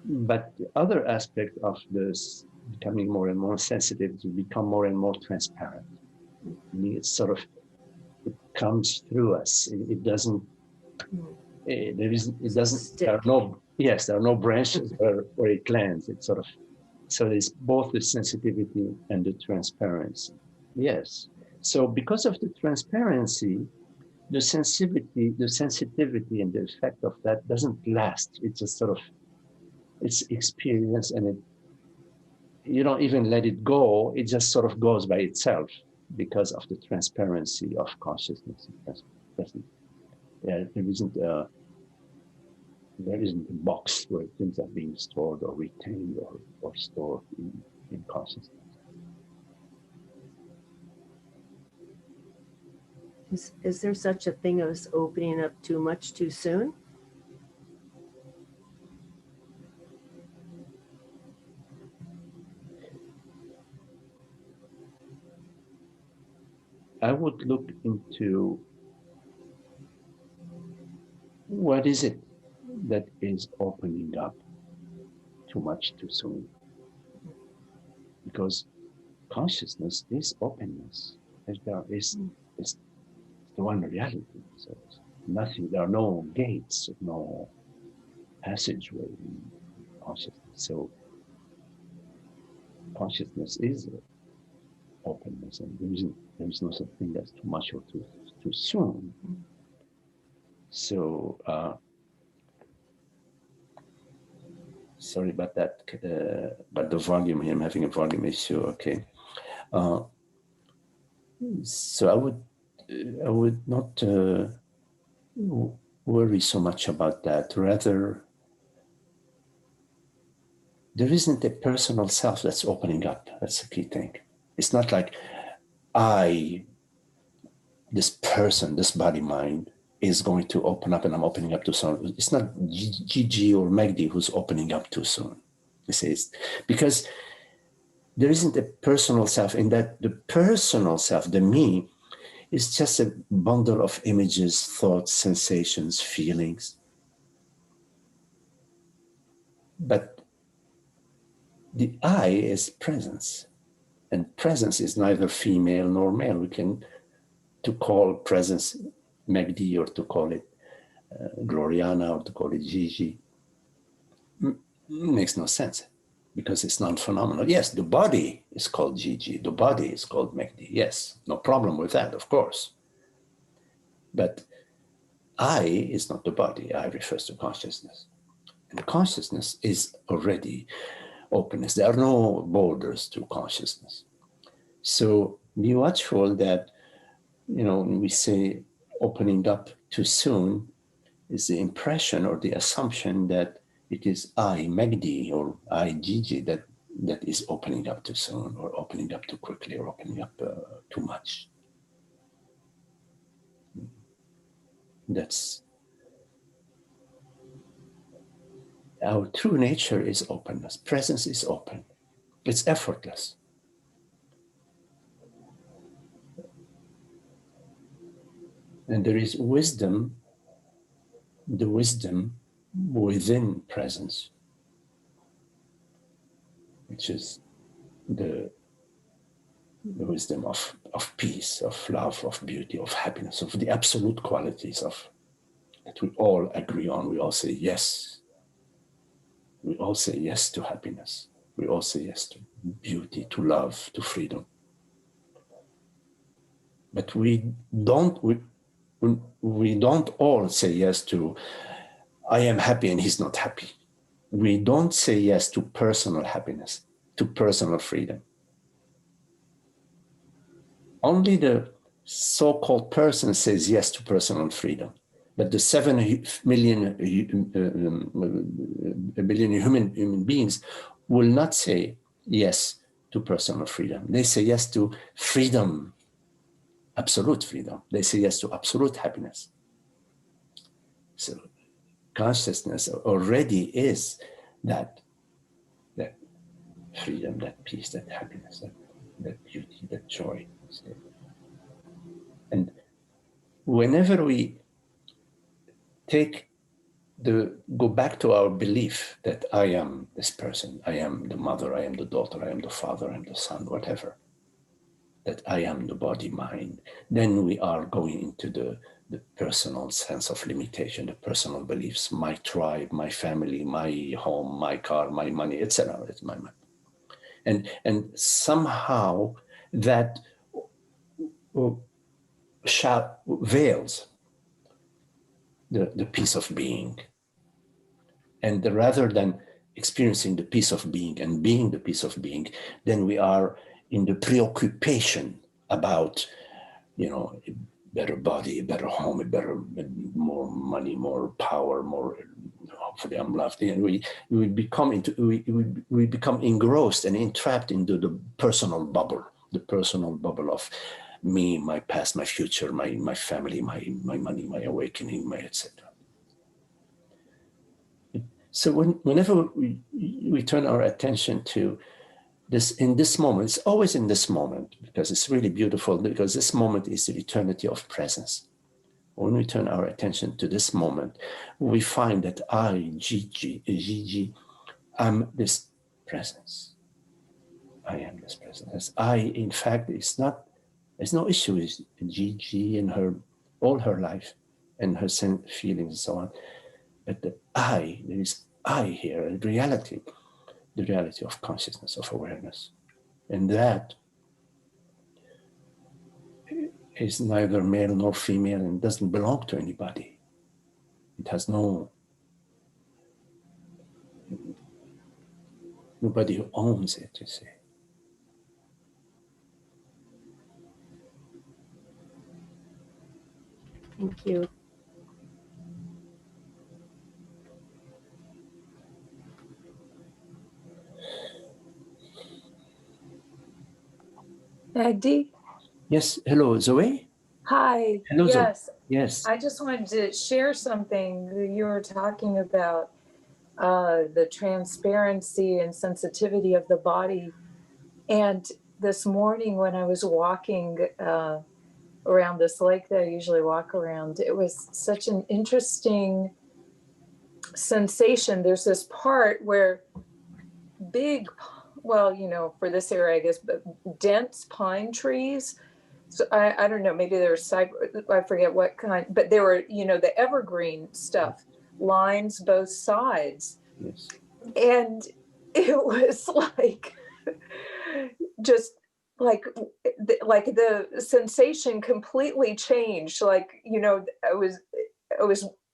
But the other aspect of this becoming more and more sensitive is to become more and more transparent. I mean, it's sort of, it comes through us. It doesn't, there are no branches where it lands. It's sort of, so there's both the sensitivity and the transparency. Yes. So because of the transparency, the sensitivity and the effect of that doesn't last. It's just sort of, it's experience, and you don't even let it go. It just sort of goes by itself because of the transparency of consciousness. There isn't a box where things are being stored or retained or stored in consciousness. Is there such a thing as opening up too much too soon? I would look into what is it that is opening up too much too soon? Because consciousness is openness. There is the one reality. So nothing, there are no gates, no passageway in consciousness. So consciousness is openness, and there is no such thing as too much or too soon. So sorry about that, but the volume here, I'm having a volume issue. Okay, so I would not worry so much about that. Rather, there isn't a personal self that's opening up. That's the key thing. It's not like this person, this body mind is going to open up and I'm opening up too soon. It's not Gigi or Magdi who's opening up too soon. It's because there isn't a personal self, in that the personal self, the me, is just a bundle of images, thoughts, sensations, feelings. But the I is presence, and presence is neither female nor male. We can to call presence Magdi or to call it Gloriana or to call it Gigi makes no sense because it's non-phenomenal. Yes, the body is called Gigi, the body is called Magdi. Yes, no problem with that, of course. But I is not the body. I refers to consciousness. And consciousness is already openness. There are no borders to consciousness. So be watchful that, when we say opening up too soon, is the impression or the assumption that it is I, Magdi, or I, Gigi, that is opening up too soon, or opening up too quickly, or opening up too much. That's our true nature is openness. Presence is open. It's effortless. And there is wisdom, the wisdom within presence, which is the wisdom of peace, of love, of beauty, of happiness, of the absolute qualities that we all agree on. We all say yes. We all say yes to happiness. We all say yes to beauty, to love, to freedom. But we don't all say yes to I am happy and he's not happy. We don't say yes to personal happiness, to personal freedom. Only the so-called person says yes to personal freedom. But the 7 billion human beings will not say yes to personal freedom. They say yes to freedom, absolute freedom. They say yes to absolute happiness. So consciousness already is that freedom, that peace, that happiness, that beauty, that joy. And whenever we go back to our belief that I am this person, I am the mother, I am the daughter, I am the father, I am the son, whatever, that I am the body, mind, then we are going into the personal sense of limitation, the personal beliefs, my tribe, my family, my home, my car, my money, etc. It's my mind. And somehow that veils the peace of being. And rather than experiencing the peace of being and being the peace of being, then we are in the preoccupation about, you know, a better body, a better home, more money, more power, more, hopefully I'm loved. And we become engrossed and entrapped into the personal bubble of me, my past, my future, my family, my money, my awakening, my etc. So whenever we turn our attention to this, in this moment, it's always in this moment, because it's really beautiful, because this moment is the eternity of presence. When we turn our attention to this moment, we find that I, Gigi, am this presence. I am this presence. I, in fact, there's no issue with Gigi and all her life and her feelings and so on. But there is I here, the reality of consciousness, of awareness. And that is neither male nor female and doesn't belong to anybody. It has nobody who owns it, you see. Thank you. Magdi? Yes, hello, Zoe? Hi. Hello, Yes. Zoe. Yes. I just wanted to share something. You were talking about the transparency and sensitivity of the body. And this morning when I was walking around this lake that I usually walk around, it was such an interesting sensation. There's this part where big, well, you know, for this area, I guess, but dense pine trees. So I don't know, maybe there was I forget what kind, but there were, you know, the evergreen stuff, lines both sides. Yes. And it was like, just like the sensation completely changed. Like, you know, I was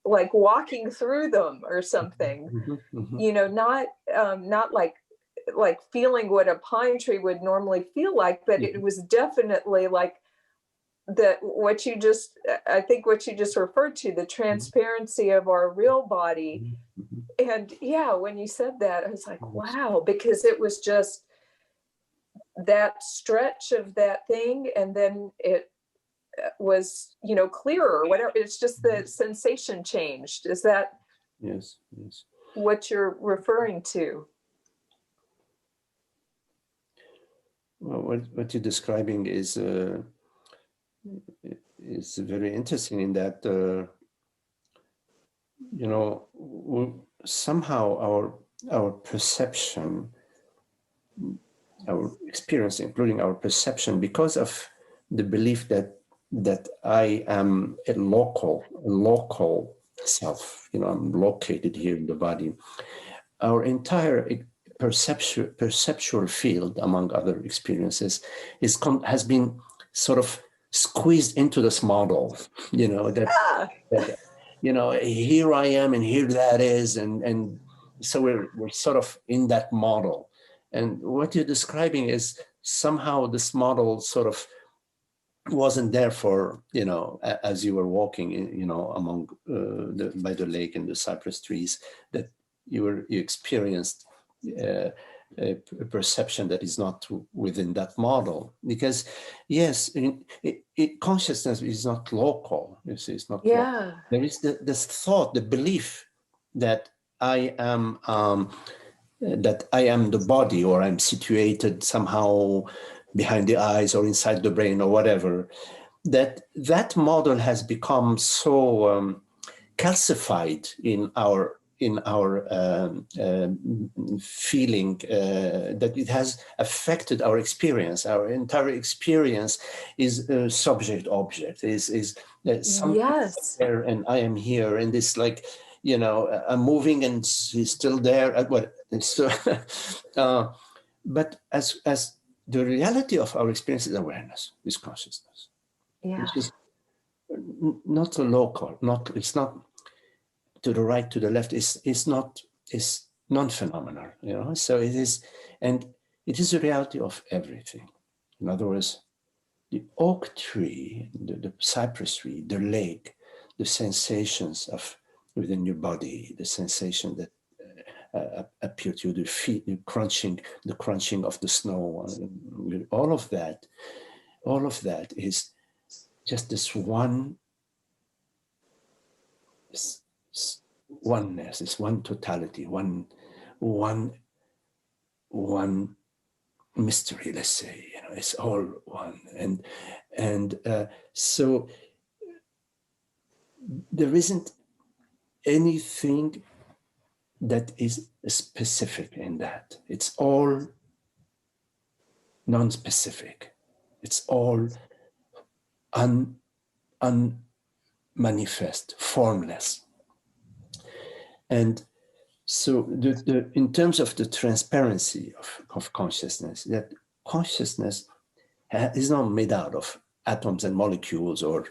like walking through them or something, you know, not like feeling what a pine tree would normally feel like, but it was definitely like I think what you just referred to, the transparency of our real body. And yeah, when you said that, I was like, wow, because it was just that stretch of that thing, and then it was, you know, clearer or whatever. It's just the sensation changed. Is that yes what you're referring to? Well, what you're describing is very interesting in that you know, somehow our perception, our experience, including our perception, because of the belief that I am a local self, you know, I'm located here in the body. Our entire perceptual field, among other experiences, has been sort of squeezed into this model, you know, that you know, here I am and here that is, and so we're sort of in that model. And what you're describing is somehow this model sort of wasn't there for, you know, as you were walking, you know, among by the lake and the cypress trees, that you experienced a perception that is not within that model. Because yes, consciousness is not local. You see, it's not local. There is this thought, the belief that I am the body, or I'm situated somehow behind the eyes or inside the brain or whatever. That model has become so calcified in our feeling that it has affected our experience. Our entire experience is subject-object. Is something there and I am here, and it's like, you know, I'm moving and he's still there. But as the reality of our experience is awareness, is consciousness, which is not a local, it's not to the right, to the left. It's non-phenomenal, you know. So it is, and it is a reality of everything. In other words, the oak tree, the cypress tree, the lake, the sensations of within your body, the sensation that appear to you, the feet, the crunching of the snow, all of that is just this oneness, this one totality, one mystery, let's say, you know, it's all one. And so there isn't anything that is specific in that. It's all non-specific. It's all unmanifest, formless. And so in terms of the transparency of consciousness, that consciousness is not made out of atoms and molecules, or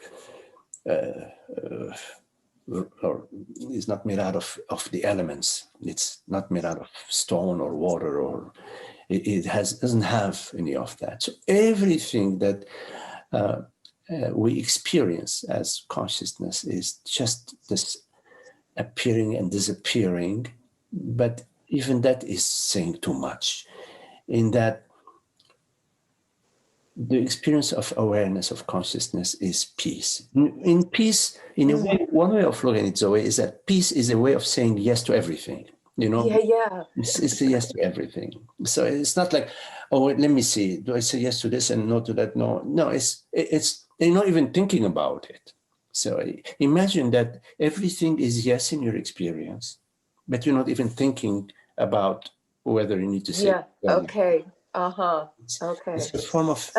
is not made out of the elements. It's not made out of stone or water, or it doesn't have any of that. So everything that we experience as consciousness is just this appearing and disappearing, but even that is saying too much, in that the experience of awareness of consciousness is peace. In peace, in a way, one way of looking at it, Zoe, is that peace is a way of saying yes to everything. You know, it's a yes to everything. So it's not like, oh, wait, let me see, do I say yes to this and no to that? No, it's you're not even thinking about it. So imagine that everything is yes in your experience, but you're not even thinking about whether you need to say. Yeah. Okay. Okay. It's a form of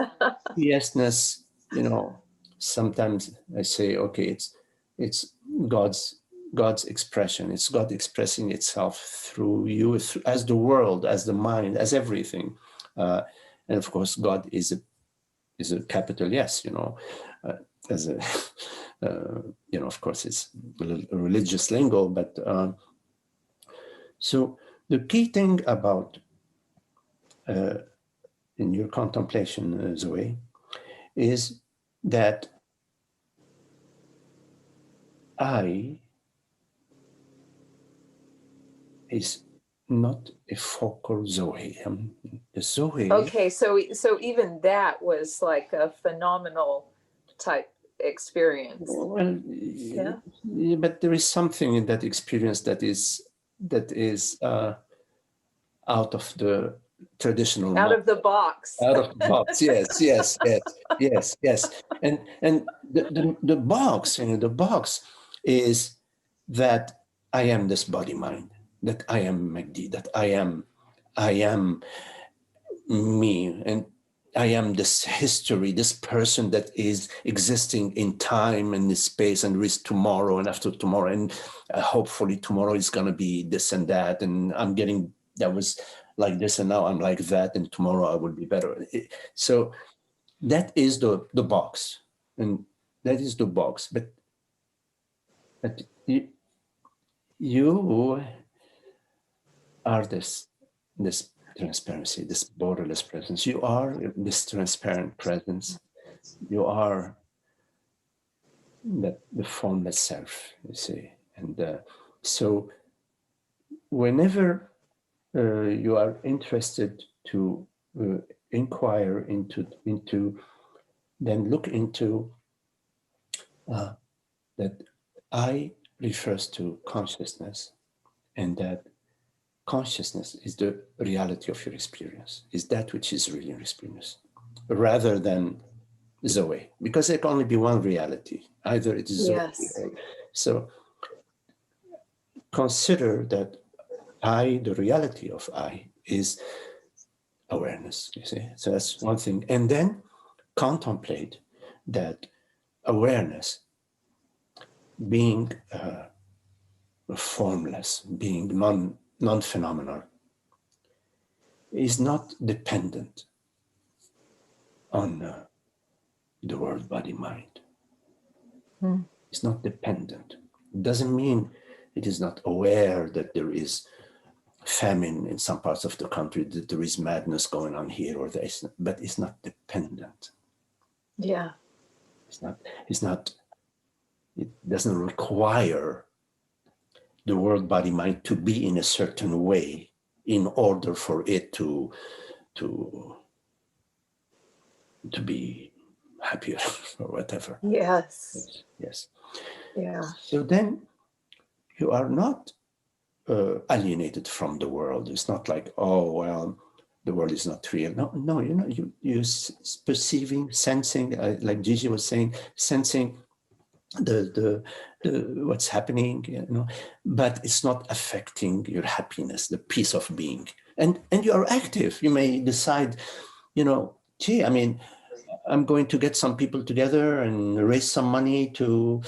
yesness. You know, sometimes I say, okay, it's God's expression. It's God expressing itself through you, as the world, as the mind, as everything. And of course, God is a capital yes. You know, as a you know, of course, it's a religious lingo, but so the key thing about in your contemplation, Zoe, is that I is not a focal Zoe. The Zoe. Okay, so even that was like a phenomenal type experience. Well, yeah, but there is something in that experience that is out of the traditional, out of the box. Out of the box, yes. And the box, you know, the box is that I am this body mind, that I am Magdi, that I am me, and I am this history, this person that is existing in time and in space, and there is tomorrow and after tomorrow, and hopefully tomorrow is going to be this and that, and that was like this, and now I'm like that, and tomorrow I will be better. So that is the box, and that is the box. But you are this transparency, this borderless presence. You are this transparent presence. You are the formless self, you see. And so whenever you are interested to inquire into, then look into that I refers to consciousness, and that consciousness is the reality of your experience, is that which is really your experience, rather than Zoe, because there can only be one reality. Either it is Zoe. So consider that I, the reality of I, is awareness, you see. So that's one thing. And then contemplate that awareness being formless, being non-phenomenal, is not dependent on the world, body, mind. It's not dependent. It doesn't mean it is not aware that there is famine in some parts of the country, that there is madness going on here or there, but it's not dependent. Yeah. It's not, it doesn't require the world, body, mind to be in a certain way in order for it to be happier or whatever. Yes. Yes. Yeah. So then you are not alienated from the world. It's not like, oh, well, the world is not real. No, you know, you're perceiving, sensing, like Gigi was saying, sensing the what's happening, you know, but it's not affecting your happiness, the peace of being. And you are active. You may decide, you know, gee, I mean, I'm going to get some people together and raise some money to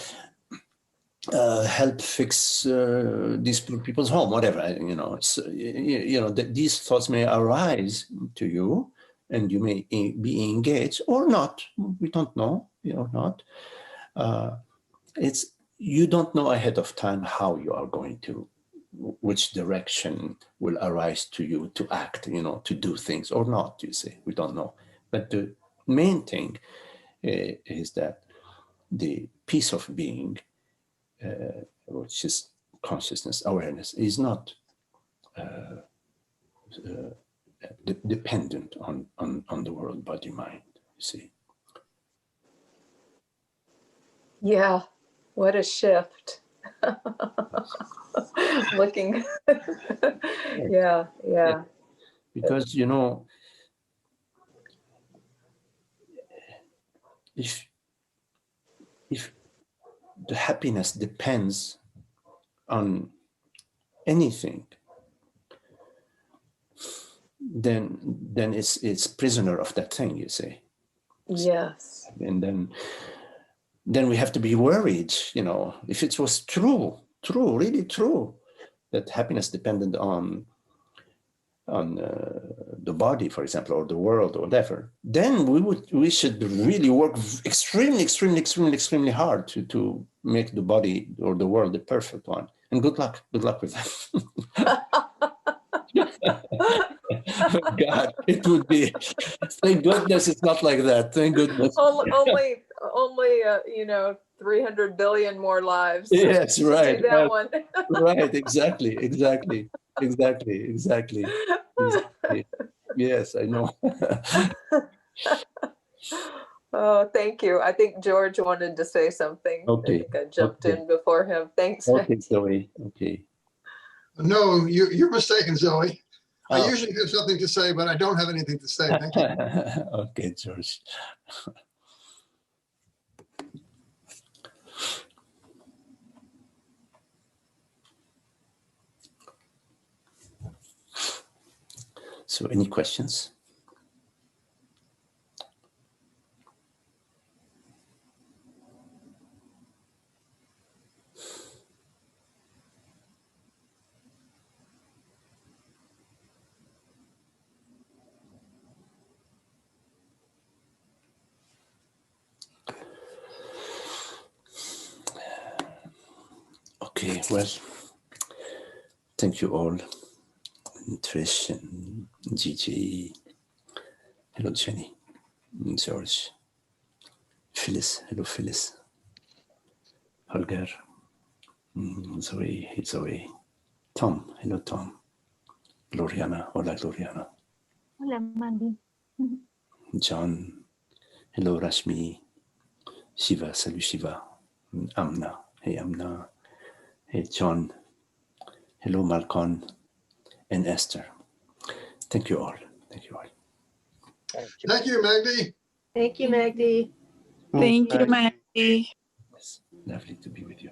help fix these people's home, whatever, you know. It's, you know, these thoughts may arise to you and you may be engaged or not. We don't know, you know, not. It's, you don't know ahead of time how you are going to, which direction will arise to you to act, you know, to do things or not, you see. We don't know. But the main thing is that the peace of being, which is consciousness, awareness, is not dependent on the world, body, mind, you see. Yeah. What a shift. Looking. Yeah. Yeah. Because, you know, if the happiness depends on anything, then it's prisoner of that thing, you see. Yes. And then we have to be worried, you know, if it was true, really true, that happiness depended on the body, for example, or the world or whatever, then we should really work extremely hard to make the body or the world the perfect one. And good luck with that. God, it would be. Thank goodness it's not like that. Thank goodness. only you know, 300 billion more lives. Yes, right. To do that one. Right. Exactly. Yes, I know. Oh, thank you. I think George wanted to say something. Okay. I think I jumped in before him. Thanks. Okay, Zoe. Okay. No, you're mistaken, Zoe. I Oh. usually have something to say, but I don't have anything to say. Thank you. Okay, George. So, any questions? Okay, well, thank you all. And Trish and Gigi. Hello, Jenny. And George. Phyllis. Hello, Phyllis. Holger. Zoe. Hey, Zoe. Tom. Hello, Tom. Gloriana. Hola, Gloriana. Hola, Magdi. John. Hello, Rashmi. Shiva. Salut, Shiva. Amna. Hey, Amna. Hey, John. Hello, Malcolm. And Esther. Thank you all. Thank you all. Thank you, Magdi. Thank you, Magdi. Thank you, Magdi. It's lovely to be with you.